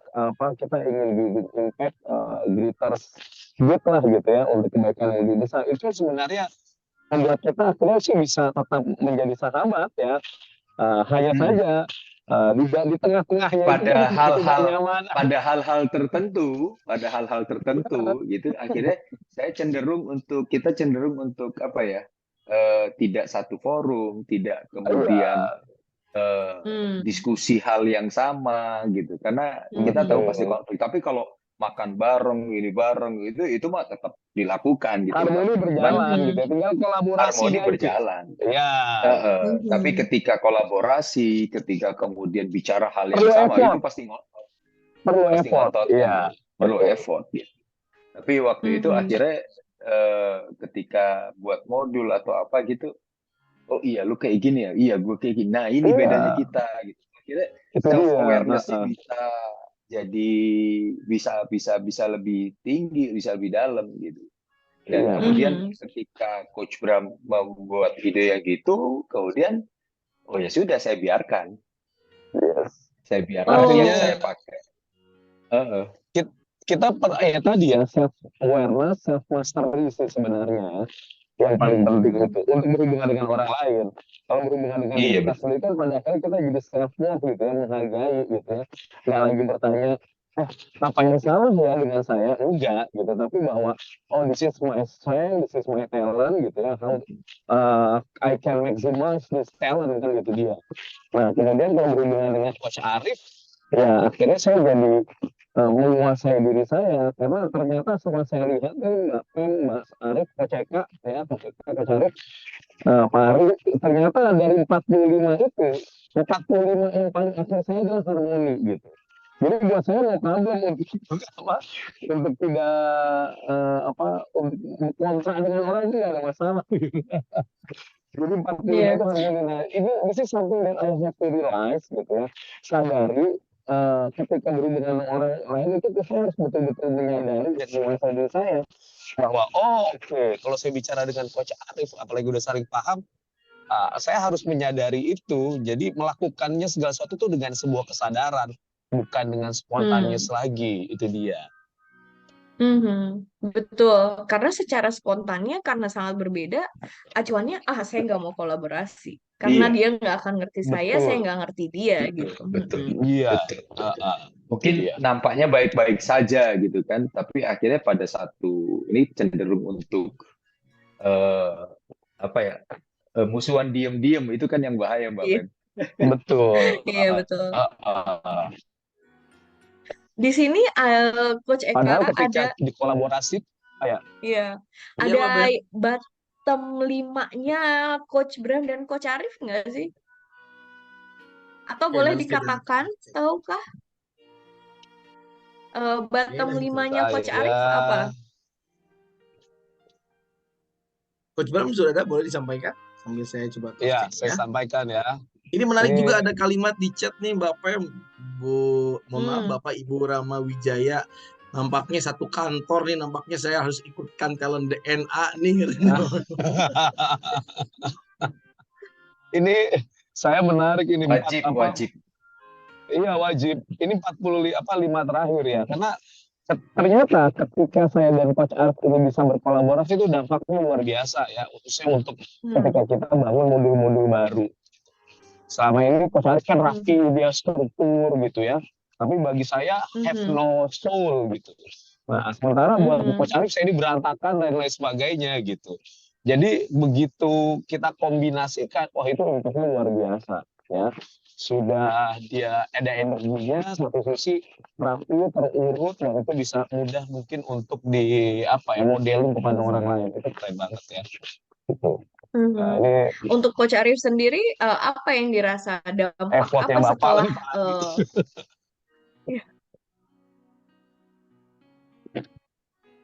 Kita ingin bikin impact greaters good lah gitu ya, untuk kebaikan yang lebih besar. Itu sebenarnya membuat kita akhirnya sih bisa tetap menjadi sahabat ya. Hanya saja di tengah-tengahnya itu pada kan hal-hal ketidaknyamanan. pada hal-hal tertentu gitu akhirnya kita cenderung untuk apa ya, tidak satu forum, tidak kemudian Iya, Hmm. diskusi hal yang sama gitu, karena kita tahu pasti betul. konflik. Tapi kalau makan bareng ini bareng itu mah tetap dilakukan gitu Mbak. Harmoni Cuman berjalan gitu ya, Mhm. tinggal harmoni kolaborasinya itu. berjalan. Ya, Tapi Mhm. ketika kolaborasi, ketika kemudian bicara hal yang perlu sama, itu effort, perlu pasti effort. ngotot kan, Iya, perlu betul. effort gitu. Tapi waktu itu Mhm. akhirnya ketika buat modul atau apa gitu, oh iya lu kayak gini ya, iya gue kayak gini. Nah ini bedanya Iya, kita gitu. Akhirnya itu self dia. awareness-nya bisa jadi bisa lebih tinggi, bisa lebih dalam gitu. Dan Iya, kemudian Mhm. ketika Coach Bram membuat ide yang gitu, kemudian oh ya sudah yes. saya biarkan yang Artinya saya Oh. pakai. Heeh. kita ya tadi ya, self awareness, self mastery sih sebenarnya yang paling penting Mhm. itu untuk berhubungan dengan orang lain. Kalau berhubungan dengan diri Iya kita betul. sendiri kan pada akhirnya kita jadi self love gitu ya, menghargai gitu ya. Nggak lagi bertanya, apa yang salah ya dengan saya? Enggak gitu, tapi bahwa oh this is my strength, this is my talent gitu ya. How I can maximize this talent kan gitu dia. Nah, kemudian kalau berhubungan dengan Coach Arif, ya akhirnya saya jadi menguasai diri saya karena ternyata setelah saya lihat kan Mbak Pem, Mas Arif, Coach Eka, ya Coach Eka, Coach Arif, Pak Arif, ternyata dari 45 itu, 45 yang paling akhir saya adalah harmoni gitu. Jadi buat saya nggak problem untuk apa, untuk tidak untuk kontra dengan orang itu nggak ada masalah. Jadi 45 Iya. itu harmoni. Nah, ini this is something that I have to realize gitu ya. Sadari ketika berhubungan dengan orang lain itu saya harus betul-betul menyadari dan menguasai diri saya bahwa oh oke, kalau saya bicara dengan Coach Arif apalagi udah saling paham, saya harus menyadari itu. Jadi melakukannya segala sesuatu itu dengan sebuah kesadaran, bukan dengan spontaneous Hmm. lagi. Itu dia. Mhm. Betul, karena secara spontannya karena sangat berbeda, acuannya saya nggak mau kolaborasi. Karena Iya, dia nggak akan ngerti saya Betul. nggak ngerti dia betul, gitu. betul, Mhm. Iya. betul. Itu Mungkin dia. nampaknya baik-baik saja gitu kan, tapi akhirnya pada satu ini cenderung untuk eh, apa ya, musuhan diam-diam itu kan yang bahaya Mbak Iya, Pem. Betul. iya betul. Uh, uh. Di sini Coach Eka Padahal ketika ada, dikolaborasi, kayak iya, Iya ada Mbak Pem. bottom 5-nya Coach Bram dan Coach Arif nggak sih? Atau Oke, boleh nanti kita dikatakan, cek. tahukah Oke, bottom nanti kita 5-nya cek. Coach saya Arif apa? Coach Bram sudah ada, boleh disampaikan sambil saya coba cross ya check saya ya. sampaikan ya. Ini menarik Ini juga, ada kalimat di chat nih Mbak Pem, mohon maaf Hmm. Bapak Ibu Rama Wijaya, nampaknya satu kantor nih, nampaknya saya harus ikutkan talent DNA nih. ini saya menarik ini Wajib, wajib. iya wajib. Ini 45 terakhir ya. Karena ternyata ketika saya dan Coach Arif ini bisa berkolaborasi itu dampaknya luar biasa ya, khususnya untuk ketika Hmm. kita bangun modul-modul baru. Selama ini Coach Arif kan rapi, Mhm. dia struktur gitu ya. Tapi bagi saya have Mhm. no soul gitu. Nah, sementara buat Coach Mhm. Arif saya ini berantakan dan lain sebagainya gitu. Jadi begitu kita kombinasikan, wah itu impactnya luar biasa ya. Sudah dia ada energinya, satu sisi rapi, terurut, dan itu bisa mudah mungkin untuk di apa ya modeling kepada orang lain. Itu keren banget ya. Gitu. Nah, Mhm. ini Untuk Coach Arif sendiri, apa yang dirasa dampak effortnya apa Bapak setelah nih Pak Adi. ya,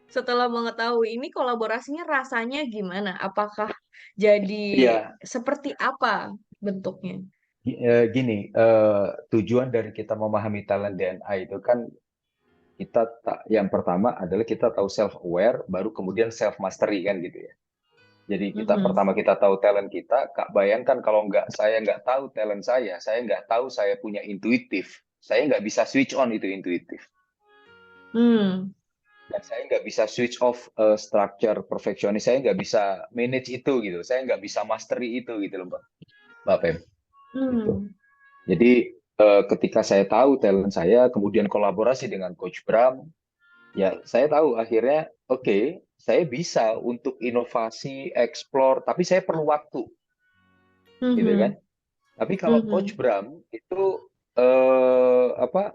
setelah mengetahui ini kolaborasinya rasanya gimana? Apakah jadi Iya, seperti apa bentuknya? gini, tujuan dari kita memahami talent DNA itu kan yang pertama adalah kita tahu self aware, baru kemudian self mastery kan gitu ya. Jadi kita Mhm. pertama kita tahu talent kita, Kak bayangkan kalau saya nggak tahu talent saya nggak tahu saya punya intuitif, saya nggak bisa switch on itu intuitif, Hmm. dan saya nggak bisa switch off structure perfeksionis, saya nggak bisa manage itu gitu, saya nggak bisa mastery itu gitu loh Mbak Pem. Gitu. Hmm. Jadi ketika saya tahu talent saya, kemudian kolaborasi dengan Coach Bram, ya saya tahu akhirnya oke, saya bisa untuk inovasi, explore, tapi saya perlu waktu, gitu kan? Mhm. Tapi kalau Coach Mhm. Bram itu apa?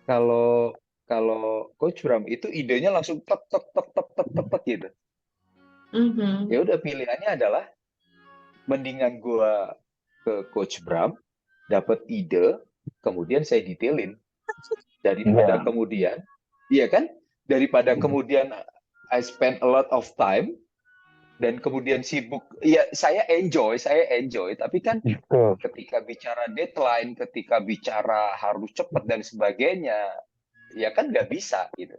Kalau kalau Coach Bram itu idenya langsung tek tek tek tek tek tek tek gitu. Mhm. Ya udah pilihannya adalah mendingan gua ke Coach Bram, dapat ide, kemudian saya detailin daripada Iya. kemudian, iya kan? Daripada kemudian I spend a lot of time dan kemudian sibuk. Ya, saya enjoy, tapi kan Gitu. ketika bicara deadline, ketika bicara harus cepat dan sebagainya, ya kan nggak bisa gitu.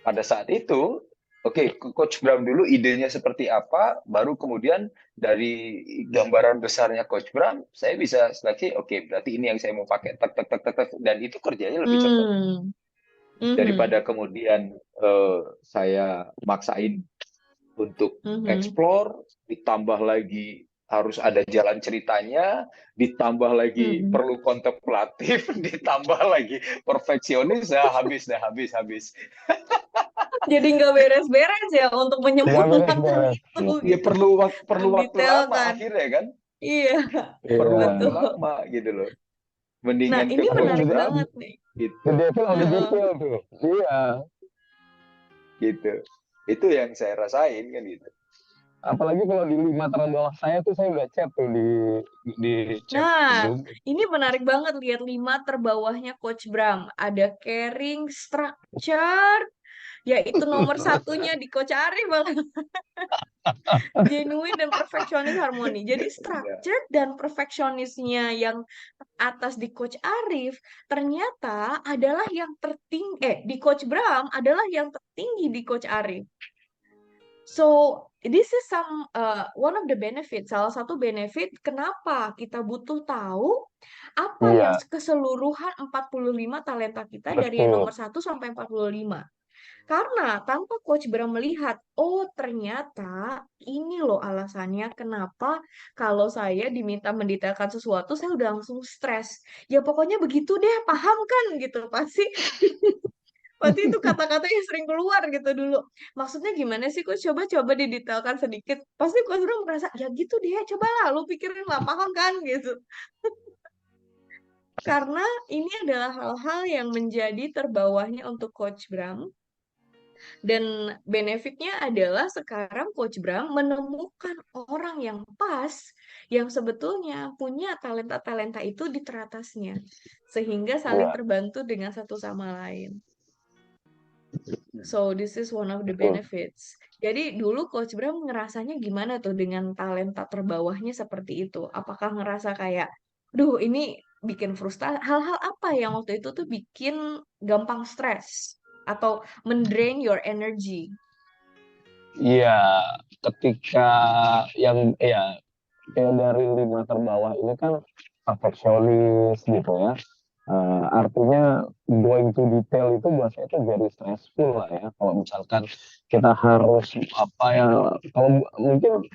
Pada saat itu, oke, Coach Bram dulu idenya seperti apa, baru kemudian dari gambaran besarnya Coach Bram, saya bisa seleksi, oke, berarti ini yang saya mau pakai, tek, tek, tek, tek, tek, dan itu kerjanya lebih cepat. Hmm. Daripada Mhm. kemudian saya maksain untuk Mhm. explore, ditambah lagi harus ada jalan ceritanya, ditambah lagi Mhm. perlu kontemplatif, ditambah lagi perfeksionis, ya habis dah, habis. Jadi nggak beres-beres ya untuk Ya menyempurnakan beres-beres. itu Ya gitu, perlu waktu lama mendetailkan. akhirnya kan, Iya, perlu Iya. waktu betul. lama gitu loh. Nah, Mendingan ke ini Tapi Coach menarik the, Bram banget nih. the gitu, devil of the Heeh. detail tuh. Iya. gitu. Itu yang saya rasain kan gitu. Apalagi kalau di 5 tahun bawah saya tuh saya udah chat tuh di chat Nah, Zoom. ini menarik banget lihat 5 terbawahnya Coach Bram. Ada caring, structure, yaitu nomor satunya di Coach Arif banget. Genuine dan perfeksionis harmoni. Jadi Nah, structure dan perfeksionisnya yang atas di Coach Arif ternyata adalah yang tertinggi di Coach Bram adalah yang tertinggi di Coach Arif. So this is one of the benefit. Salah satu benefit kenapa kita butuh tahu apa yang Iya, keseluruhan 45 talenta kita dari yang nomor betul. 1 sampai 45. Karena tanpa Coach Bram melihat, oh ternyata ini loh alasannya kenapa kalau saya diminta mendetailkan sesuatu, saya udah langsung stres. Ya pokoknya begitu deh, paham kan gitu. Pasti pasti itu kata-kata yang sering keluar gitu dulu. Maksudnya gimana sih Coach? Coba-coba didetailkan sedikit. Pasti Coach Bram merasa, ya gitu deh, cobalah lu pikirin lah, paham kan gitu. Karena ini adalah hal-hal yang menjadi terbawahnya untuk Coach Bram. Dan benefitnya adalah sekarang Coach Bram menemukan orang yang pas, yang sebetulnya punya talenta-talenta itu di teratasnya. Sehingga saling Iya, terbantu dengan satu sama lain. So this is one of the betul. benefits. Jadi dulu Coach Bram ngerasanya gimana tuh dengan talenta terbawahnya seperti itu? Apakah ngerasa kayak, duh ini bikin frustasi, hal-hal apa yang waktu itu tuh bikin gampang stres? Atau mendrain your energy? Iya, ketika yang dari 5 terbawah ini kan perfeksionis gitu ya. Artinya going to detail itu buat saya itu very stressful lah ya. Kalau misalkan kita harus apa ya, kalau mungkin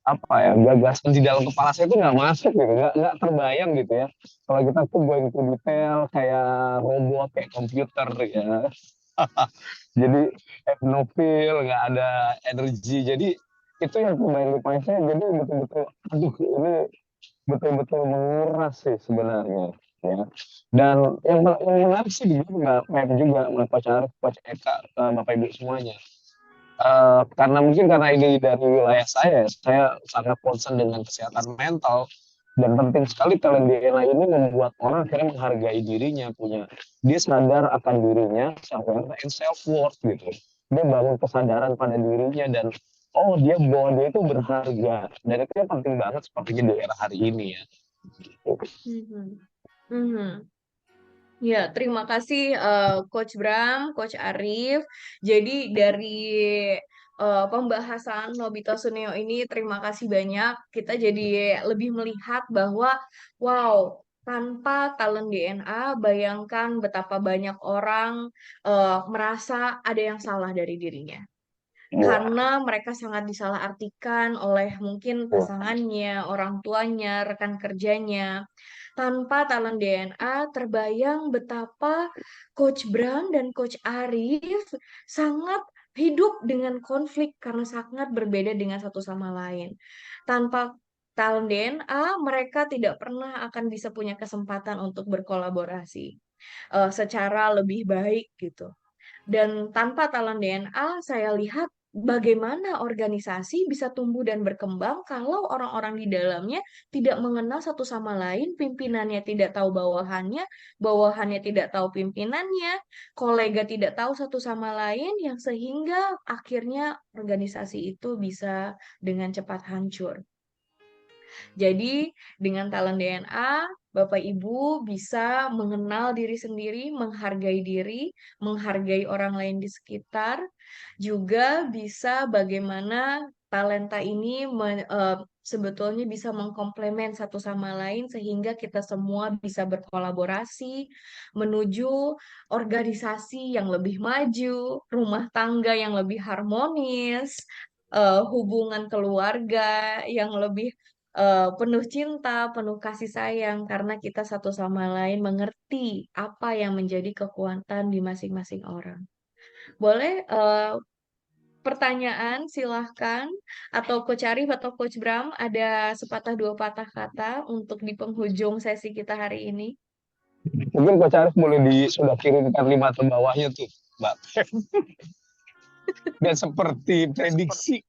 apa ya gagasan di dalam kepala saya itu nggak masuk gitu, nggak terbayang gitu ya. Kalau kita tuh going to detail kayak robot, kayak komputer ya. Jadi no feel, nggak ada energi. Jadi itu yang pemain-pemain saya jadi betul-betul, aduh ini betul-betul menguras sih sebenarnya ya. Dan yang menarik sih juga Pep juga Coach Arif, Coach Eka, Bapak Ibu semuanya. Karena mungkin karena ini dari wilayah saya sangat concern dengan kesehatan mental dan penting sekali talent DNA ini membuat orang akhirnya menghargai dirinya, dia sadar akan dirinya, self worth and self worth gitu. Dia bangun kesadaran pada dirinya dan oh dia bahwa dia itu berharga dan itu yang penting banget sepertinya di era hari ini ya. Mhm. Mhm. Ya, terima kasih Coach Bram, Coach Arif. Jadi dari pembahasan Nobita Suneo ini terima kasih banyak. Kita jadi lebih melihat bahwa wow, tanpa talent DNA, bayangkan betapa banyak orang merasa ada yang salah dari dirinya. Iya, Karena mereka sangat disalahartikan oleh mungkin pasangannya, orang tuanya, rekan kerjanya. Tanpa talent DNA, terbayang betapa Coach Bram dan Coach Arif sangat hidup dengan konflik karena sangat berbeda dengan satu sama lain. Tanpa talent DNA, mereka tidak pernah akan bisa punya kesempatan untuk berkolaborasi secara lebih baik gitu. Dan tanpa talent DNA, saya lihat bagaimana organisasi bisa tumbuh dan berkembang kalau orang-orang di dalamnya tidak mengenal satu sama lain, pimpinannya tidak tahu bawahannya, bawahannya tidak tahu pimpinannya, kolega tidak tahu satu sama lain, yang sehingga akhirnya organisasi itu bisa dengan cepat hancur. Jadi, dengan talent DNA, Bapak Ibu bisa mengenal diri sendiri, menghargai orang lain di sekitar, juga bisa bagaimana talenta ini sebetulnya bisa mengkomplement satu sama lain sehingga kita semua bisa berkolaborasi menuju organisasi yang lebih maju, rumah tangga yang lebih harmonis, hubungan keluarga yang lebih penuh cinta, penuh kasih sayang, karena kita satu sama lain mengerti apa yang menjadi kekuatan di masing-masing orang. Boleh pertanyaan, silahkan. Atau Coach Arif atau Coach Bram, ada sepatah dua patah kata untuk di penghujung sesi kita hari ini. Mungkin Coach Arif sudah kirimkan 5 terbawahnya tuh, Mbak. Dan seperti prediksi.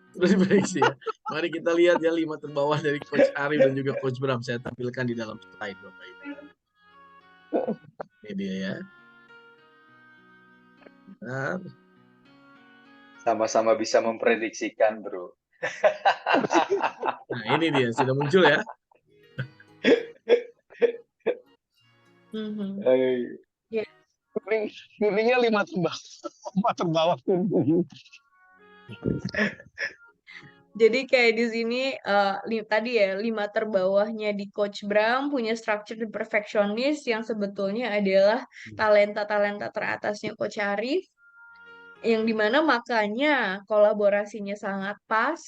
Sudah diprediksi ya. Mari kita lihat ya 5 terbawah dari Coach Arif dan juga Coach Bram. Saya tampilkan di dalam slide Bapak Ibu. Ini dia ya. Bentar. Sama-sama bisa memprediksikan, bro. Nah ini dia, sudah muncul ya. Mhm. Eh, Kuningnya 5 terbawah. Jadi kayak di sini tadi ya 5 terbawahnya di Coach Bram punya structure dan perfectionist yang sebetulnya adalah talenta-talenta teratasnya Coach Arif, yang dimana makanya kolaborasinya sangat pas.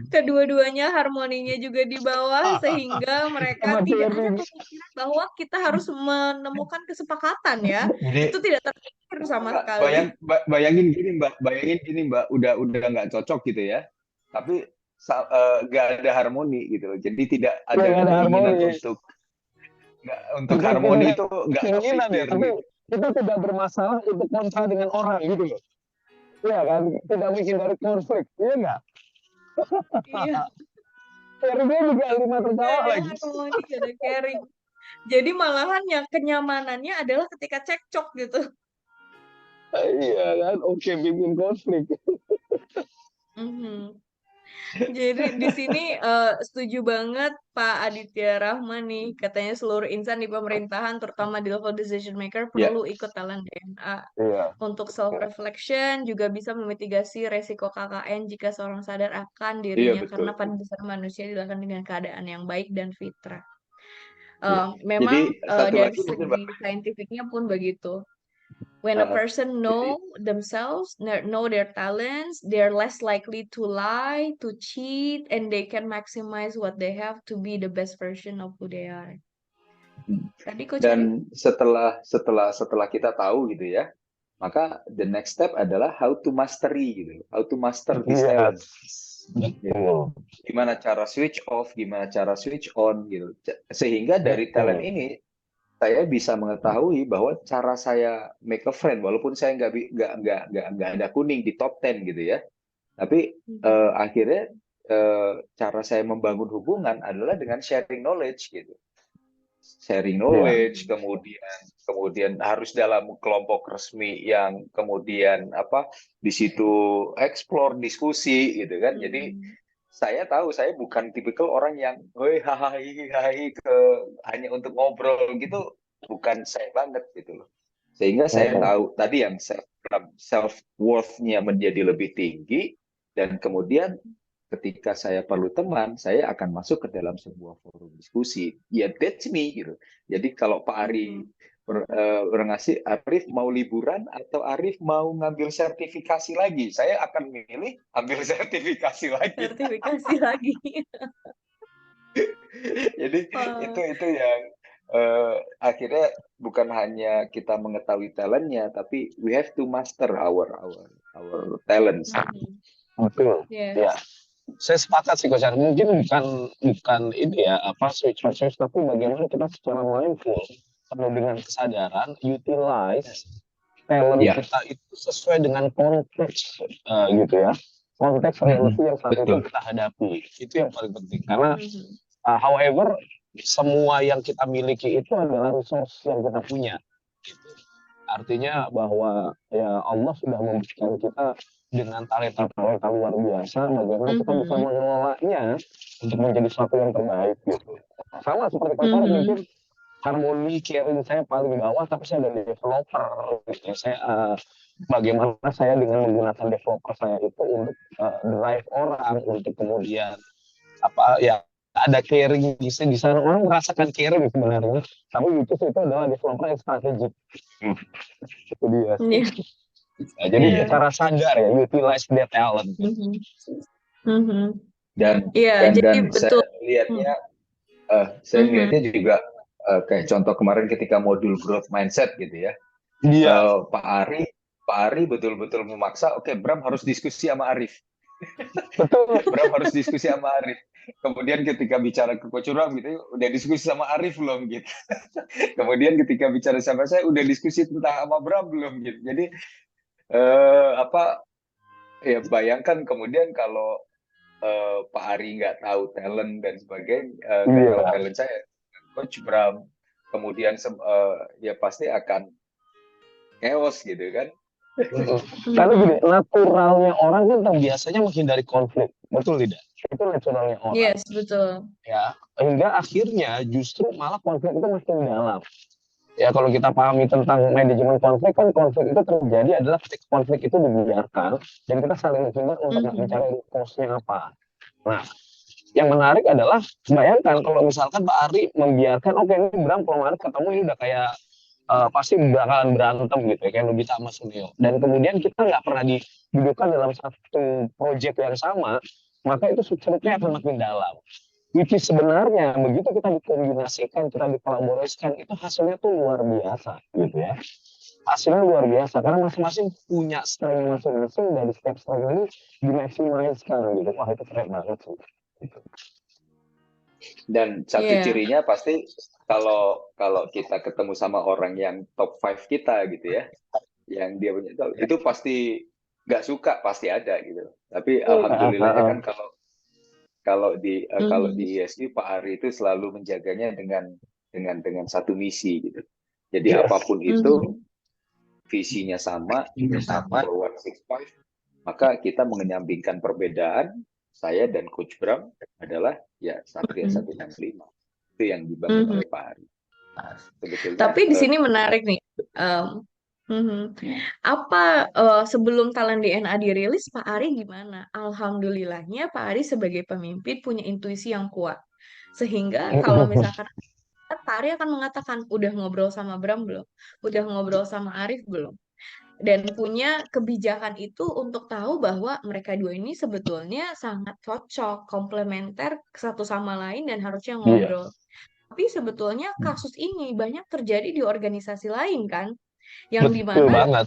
Kedua-duanya harmoninya juga di bawah sehingga mereka Sama tidak ada Kering. pemikiran bahwa kita harus menemukan kesepakatan ya. Jadi Itu tidak terpikir sama sekali. bayangin gini Mbak, udah nggak cocok gitu ya. Tapi nggak ada harmoni gitu loh. Jadi tidak ada Nggak ada keinginan harmoni. untuk Bukan harmoni itu nggak keinginan ya, kepikir tapi gitu. kita tidak bermasalah untuk kontra dengan orang gitu loh. Iya kan, tidak menghindari konflik, iya nggak? Iya, Keringnya juga 5 nggak terbawah ada lagi. harmoni, nggak ada caring. Jadi malahan yang kenyamanannya adalah ketika cekcok gitu. Iya kan, oke bikin konflik. Mhm. Jadi di sini setuju banget Pak Aditya Rahman nih, katanya seluruh insan di pemerintahan, terutama di level decision maker, Ya, perlu ikut talent DNA. Iya. Untuk self-reflection juga bisa memitigasi resiko KKN jika seorang sadar akan iya dirinya, betul. karena pada dasarnya manusia dilakukan dengan keadaan yang baik dan fitrah. Ya. Memang Jadi satu dari lagi mungkin Mbak. segi saintifiknya pun begitu. When a person Jadi know themselves, know their talents, they're less likely to lie, to cheat, and they can maximize what they have to be the best version of who they are. Tadi Coach Arif? dan setelah kita tahu gitu ya, maka the next step adalah how to mastery gitu, how to master this Iya. talent. Betul. Gimana cara switch off, gimana cara switch on gitu. Sehingga dari talent ini saya bisa mengetahui bahwa cara saya make a friend, walaupun saya nggak ada kuning di top 10 gitu ya, tapi akhirnya cara saya membangun hubungan adalah dengan sharing knowledge gitu. Sharing knowledge, kemudian harus dalam kelompok resmi yang kemudian di situ explore, diskusi gitu kan. Jadi saya tahu saya bukan tipikal orang yang hahaha hanya untuk ngobrol gitu, bukan saya banget gitu loh. Sehingga saya tahu tadi yang self worth-nya menjadi lebih tinggi, dan kemudian ketika saya perlu teman, saya akan masuk ke dalam sebuah forum diskusi. Ya, that's me gitu. Jadi kalau Pak Ari ngasih, Arif mau liburan atau Arif mau ngambil sertifikasi lagi, saya akan memilih ambil sertifikasi lagi. Sertifikasi lagi. Jadi itu yang akhirnya bukan hanya kita mengetahui talentnya, tapi we have to master our talents. Betul. Ya. Saya sepakat sih Coach Arif. Mungkin bukan ini ya switch, tapi bagaimana kita secara mindful penuh dengan kesadaran utilize talent Iya. kita itu sesuai dengan konteks gitu ya. Konteks reality yang saat itu Betul. kita hadapi. Itu yang paling penting. Karena Mhm. however, semua yang kita miliki itu adalah resource yang kita punya. Gitu. Artinya bahwa ya Allah sudah memberikan kita dengan talenta-talenta luar biasa, bagaimana kita bisa Mhm. mengelolanya untuk menjadi sesuatu yang terbaik gitu. Sama seperti Coach Arif, Mhm. mungkin harmoni caring saya paling bawah, tapi saya ada developer gitu. Saya bagaimana saya dengan menggunakan developer saya itu untuk drive orang, untuk kemudian apa ya, ada caring di sana, orang merasakan caring sebenarnya, tapi itu adalah developer yang strategik. Itu dia sih. Iya. Nah, jadi Iya. secara sadar ya, utilize their talent. Mhm. Mhm. Dan Iya, jadi dan betul. saya lihatnya Mhm. juga kayak contoh kemarin ketika modul growth mindset gitu ya. Iya, Pak Ari betul-betul memaksa, oke, Bram harus diskusi sama Arif. betul. Bram harus diskusi sama Arif. Kemudian ketika bicara ke Coach Bram gitu, udah diskusi sama Arif belum gitu. Kemudian ketika bicara sama saya, udah diskusi tentang sama Bram belum gitu. Jadi apa ya, bayangkan kemudian kalau Pak Ari nggak tahu talent dan sebagainya, nggak tahu Iya. talent saya, Coach Bram, kemudian ya pasti akan chaos gitu kan. Karena gini, naturalnya orang kan biasanya menghindari konflik, betul tidak? Itu naturalnya orang. Yes, betul. Ya, hingga akhirnya justru malah konflik itu makin dalam. Ya, kalau kita pahami tentang manajemen konflik, kan konflik itu terjadi adalah ketika konflik itu dibiarkan dan kita saling menghindar untuk Mhm. mencari root cause-nya apa. Nah, yang menarik adalah bayangkan kalau misalkan Pak Ari membiarkan, oke, ini Bram kalau Maret ketemu ini udah kayak pasti bakalan berantem gitu ya, kayak Nobita sama Suneo. Dan kemudian kita nggak pernah didudukkan dalam satu proyek yang sama, maka itu ceruknya akan makin dalam. Which is sebenarnya begitu kita dikombinasikan, kita dikolaborasikan, itu hasilnya tuh luar biasa gitu ya. Hasilnya luar biasa karena masing-masing punya strength masing-masing, dari setiap strength ini dimaksimalkan gitu. Wah, itu keren banget sih. Dan satu Iya. cirinya pasti kalau kita ketemu sama orang yang top 5 kita gitu ya, yang dia punya itu pasti nggak suka, pasti ada gitu. Tapi alhamdulillahnya kan kalau di Mhm. ISQ Pak Ari itu selalu menjaganya dengan satu misi gitu. Jadi Yes. apapun itu Mhm. visinya sama, for 165, maka kita mengenyampingkan perbedaan. Saya dan Coach Bram adalah ya Satria Mhm. 165. Itu yang dibangun Mhm. oleh Pak Ari. Nah, sebetulnya Tapi di sini menarik nih. Mhm. Apa sebelum Talent DNA dirilis, Pak Ari gimana? Alhamdulillahnya Pak Ari sebagai pemimpin punya intuisi yang kuat. Sehingga kalau misalkan Pak Ari akan mengatakan, udah ngobrol sama Bram belum? Udah ngobrol sama Arif belum? Dan punya kebijakan itu untuk tahu bahwa mereka dua ini sebetulnya sangat cocok, komplementer satu sama lain dan harusnya Iya. ngobrol. Tapi sebetulnya kasus ini banyak terjadi di organisasi lain kan, yang Betul dimana banget.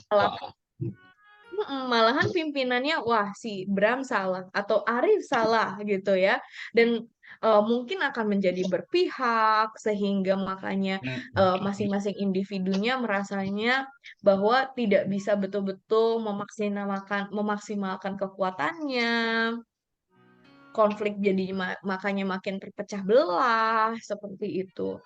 malahan pimpinannya wah si Bram salah atau Arif salah gitu ya, dan mungkin akan menjadi berpihak sehingga makanya masing-masing individunya merasanya bahwa tidak bisa betul-betul memaksimalkan kekuatannya. Konflik jadi makanya makin terpecah belah seperti itu.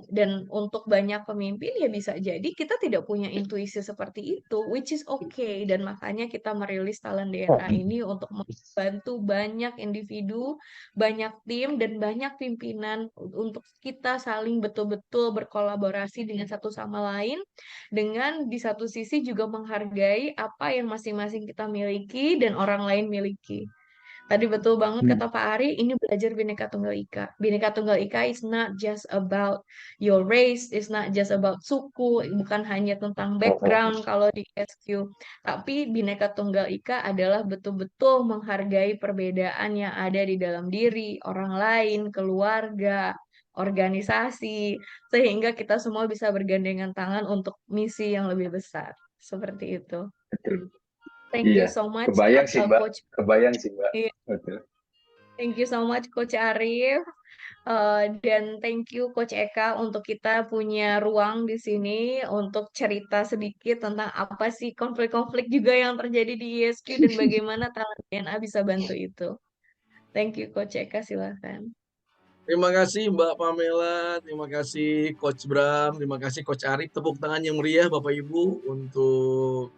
Dan untuk banyak pemimpin ya bisa jadi kita tidak punya intuisi seperti itu, which is okay. Dan makanya kita merilis Talent DNA ini untuk membantu banyak individu, banyak tim, dan banyak pimpinan untuk kita saling betul-betul berkolaborasi dengan satu sama lain, dengan di satu sisi juga menghargai apa yang masing-masing kita miliki dan orang lain miliki. Tadi betul banget kata Pak Ari, ini belajar Bhinneka Tunggal Ika. Bhinneka Tunggal Ika is not just about your race, is not just about suku, bukan hanya tentang background kalau di SQ. Tapi Bhinneka Tunggal Ika adalah betul-betul menghargai perbedaan yang ada di dalam diri, orang lain, keluarga, organisasi, sehingga kita semua bisa bergandengan tangan untuk misi yang lebih besar. Seperti itu. Betul. Thank you Iya, so much, kebayang sih Mbak. Coach. Kebayang sih Mbak. Iya. Betul. Thank you so much Coach Arif. Dan thank you Coach Eka untuk kita punya ruang di sini untuk cerita sedikit tentang apa sih konflik-konflik juga yang terjadi di ISQ dan bagaimana talent DNA bisa bantu itu. Thank you Coach Eka, silakan. Terima kasih Mbak Pamela, terima kasih Coach Bram, terima kasih Coach Arif. Tepuk tangan yang meriah Bapak Ibu untuk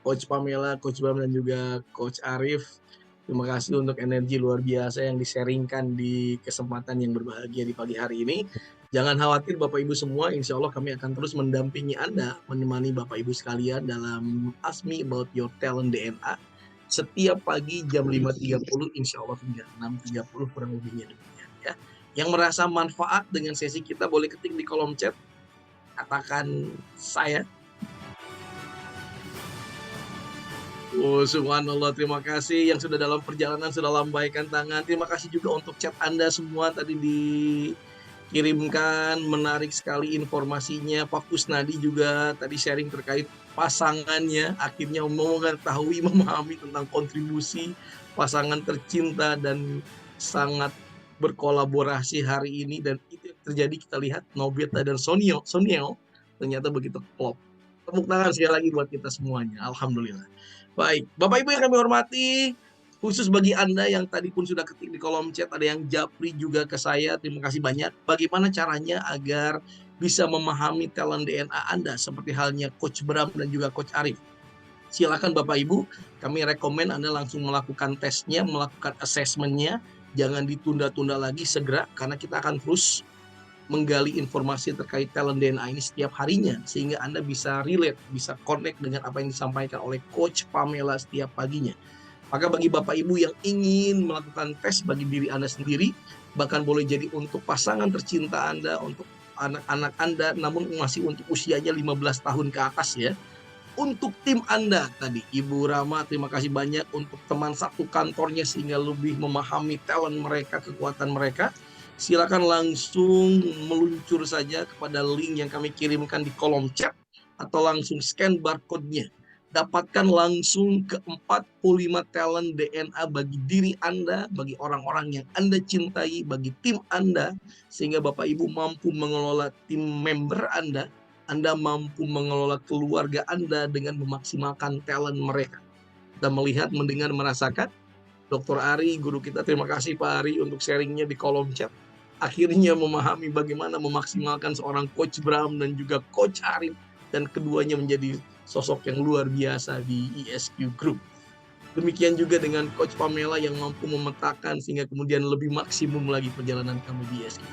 Coach Pamela, Coach Bram, dan juga Coach Arif. Terima kasih untuk energi luar biasa yang disaringkan di kesempatan yang berbahagia di pagi hari ini. Jangan khawatir Bapak Ibu semua, insya Allah kami akan terus mendampingi Anda, menemani Bapak Ibu sekalian dalam Ask Me About Your Talent DNA. Setiap pagi jam 5.30, insya Allah hingga 6.30 kurang lebihnya demikian. Ya. Yang merasa manfaat dengan sesi kita boleh ketik di kolom chat, katakan saya. Oh, subhanallah, terima kasih yang sudah dalam perjalanan, sudah lambaikan tangan. Terima kasih juga untuk chat Anda semua tadi dikirimkan, menarik sekali informasinya. Pak Kusnadi juga tadi sharing terkait pasangannya, akhirnya mengetahui, memahami tentang kontribusi pasangan tercinta dan sangat berkolaborasi hari ini, dan itu yang terjadi. Kita lihat Nobita dan Sonio ternyata begitu klop. Tepuk tangan sekali lagi buat kita semuanya, alhamdulillah. Baik, Bapak Ibu yang kami hormati, khusus bagi Anda yang tadi pun sudah ketik di kolom chat, ada yang japri juga ke saya, terima kasih banyak. Bagaimana caranya agar bisa memahami talent DNA Anda seperti halnya Coach Bram dan juga Coach Arif? Silakan Bapak Ibu, kami rekomen Anda langsung melakukan tesnya, melakukan assessment-nya. Jangan ditunda-tunda lagi, segera, karena kita akan terus menggali informasi terkait talent DNA ini setiap harinya, sehingga Anda bisa relate, bisa connect dengan apa yang disampaikan oleh Coach Pamela setiap paginya. Maka bagi Bapak Ibu yang ingin melakukan tes bagi diri Anda sendiri, bahkan boleh jadi untuk pasangan tercinta Anda, untuk anak-anak Anda, namun masih untuk usianya 15 tahun ke atas ya. Untuk tim Anda tadi, Ibu Rama, terima kasih banyak untuk teman satu kantornya sehingga lebih memahami talent mereka, kekuatan mereka. Silakan langsung meluncur saja kepada link yang kami kirimkan di kolom chat atau langsung scan barcode-nya. Dapatkan langsung ke 45 talent DNA bagi diri Anda, bagi orang-orang yang Anda cintai, bagi tim Anda, sehingga Bapak Ibu mampu mengelola tim member Anda mampu mengelola keluarga Anda dengan memaksimalkan talent mereka. Kita melihat, mendengar, merasakan. Dr. Ari, guru kita, terima kasih Pak Ari untuk sharingnya di kolom chat. Akhirnya memahami bagaimana memaksimalkan seorang Coach Bram dan juga Coach Arif, dan keduanya menjadi sosok yang luar biasa di ISQ Group. Demikian juga dengan Coach Pamela yang mampu memetakan sehingga kemudian lebih maksimum lagi perjalanan kamu di ISQ.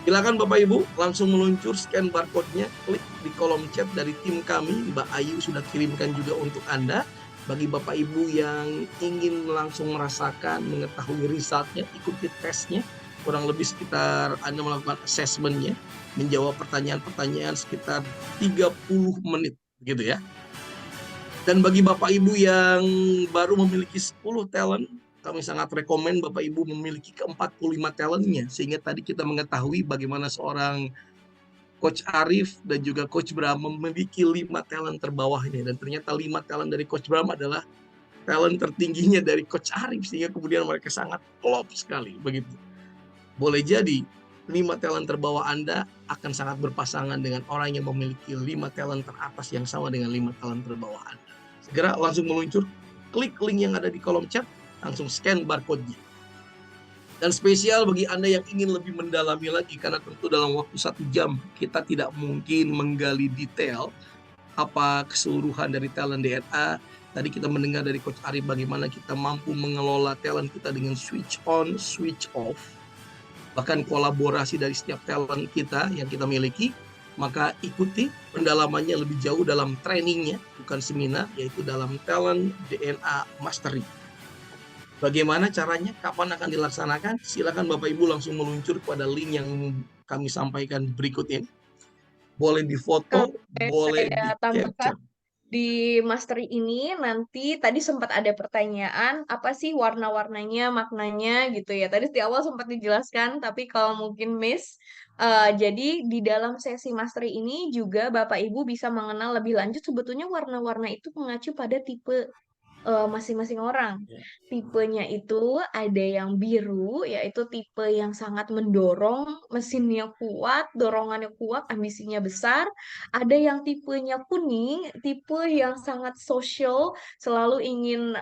Silakan Bapak Ibu langsung meluncur, scan barcode-nya, klik di kolom chat dari tim kami. Mbak Ayu sudah kirimkan juga untuk Anda. Bagi Bapak Ibu yang ingin langsung merasakan, mengetahui resultnya, ikuti tesnya. Kurang lebih sekitar Anda melakukan assessment-nya, menjawab pertanyaan-pertanyaan sekitar 30 menit, gitu ya. Dan bagi Bapak Ibu yang baru memiliki 10 talent, kami sangat rekomen Bapak Ibu memiliki ke-45 talentnya, sehingga tadi kita mengetahui bagaimana seorang Coach Arif dan juga Coach Bram memiliki 5 talent terbawahnya, dan ternyata 5 talent dari Coach Bram adalah talent tertingginya dari Coach Arif, sehingga kemudian mereka sangat klop sekali begitu. Boleh jadi 5 talent terbawah Anda akan sangat berpasangan dengan orang yang memiliki 5 talent teratas yang sama dengan 5 talent terbawah Anda. Segera langsung meluncur, klik link yang ada di kolom chat, langsung scan barcode-nya. Dan spesial bagi Anda yang ingin lebih mendalami lagi, karena tentu dalam waktu 1 jam kita tidak mungkin menggali detail apa keseluruhan dari talent DNA. Tadi kita mendengar dari Coach Arif bagaimana kita mampu mengelola talent kita dengan switch on, switch off, bahkan kolaborasi dari setiap talent kita yang kita miliki. Maka ikuti pendalamannya lebih jauh dalam trainingnya, bukan seminar, yaitu dalam Talent DNA Mastery. Bagaimana caranya, kapan akan dilaksanakan? Silakan Bapak Ibu langsung meluncur pada link yang kami sampaikan berikut ini. Boleh difoto, boleh Saya di-capture. tambahkan di mastery ini nanti tadi sempat ada pertanyaan apa sih warna-warnanya, maknanya gitu ya. Tadi di awal sempat dijelaskan, tapi kalau mungkin miss, jadi di dalam sesi mastery ini juga Bapak Ibu bisa mengenal lebih lanjut sebetulnya warna-warna itu mengacu pada tipe masing-masing orang. Ya. Tipenya itu ada yang biru, yaitu tipe yang sangat mendorong, mesinnya kuat, dorongannya kuat, ambisinya besar. Ada yang tipenya kuning, tipe yang sangat social, selalu ingin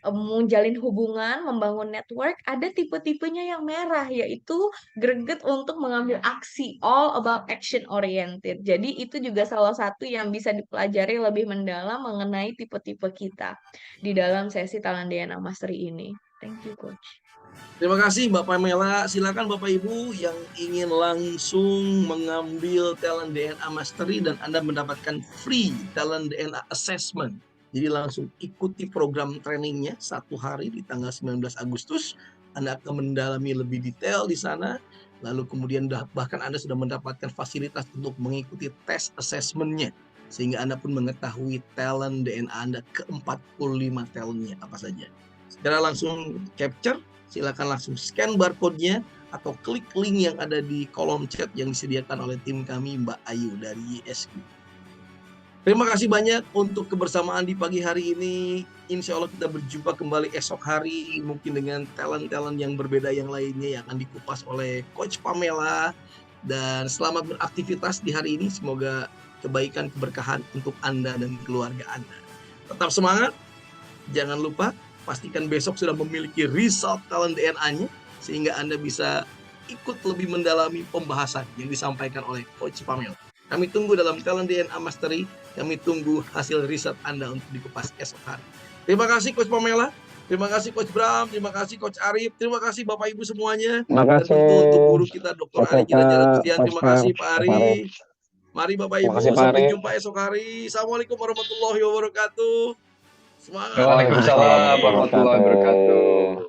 menjalin hubungan, membangun network. Ada tipe-tipenya yang merah, yaitu greget untuk mengambil aksi, all about action oriented. Jadi itu juga salah satu yang bisa dipelajari lebih mendalam mengenai tipe-tipe kita di dalam sesi Talent DNA Mastery ini. Thank you, Coach. Terima kasih Mbak Pamela. Silakan Bapak Ibu yang ingin langsung mengambil Talent DNA Mastery dan Anda mendapatkan free Talent DNA Assessment. Jadi langsung ikuti program trainingnya 1 hari di tanggal 19 Agustus. Anda akan mendalami lebih detail di sana. Lalu kemudian bahkan Anda sudah mendapatkan fasilitas untuk mengikuti tes assessment-nya. Sehingga Anda pun mengetahui talent DNA Anda ke-45 talentnya apa saja. Segera langsung capture. Silakan langsung scan barcode-nya atau klik link yang ada di kolom chat yang disediakan oleh tim kami Mbak Ayu dari YSQ. Terima kasih banyak untuk kebersamaan di pagi hari ini. Insya Allah kita berjumpa kembali esok hari mungkin dengan talent-talent yang berbeda yang lainnya yang akan dikupas oleh Coach Pamela. Dan selamat beraktivitas di hari ini. Semoga kebaikan, keberkahan untuk Anda dan keluarga Anda. Tetap semangat. Jangan lupa pastikan besok sudah memiliki result talent DNA-nya sehingga Anda bisa ikut lebih mendalami pembahasan yang disampaikan oleh Coach Pamela. Kami tunggu dalam Talent DNA Mastery. Kami tunggu hasil riset Anda untuk dikupas esok hari. Terima kasih Coach Pamela. Terima kasih Coach Bram. Terima kasih Coach Arif. Terima kasih Bapak Ibu semuanya. Terima Dan kasih tentu untuk guru kita Dr. Coach Ari Ginanjar Eka, Agustian. Coach Terima Pram, kasih Pak Coach Arif. Ari. Mari Bapak Terima Ibu, kasih Pak sampai Arif. jumpa esok hari. Assalamualaikum warahmatullahi wabarakatuh. Semangat. Waalaikumsalam warahmatullahi wabarakatuh.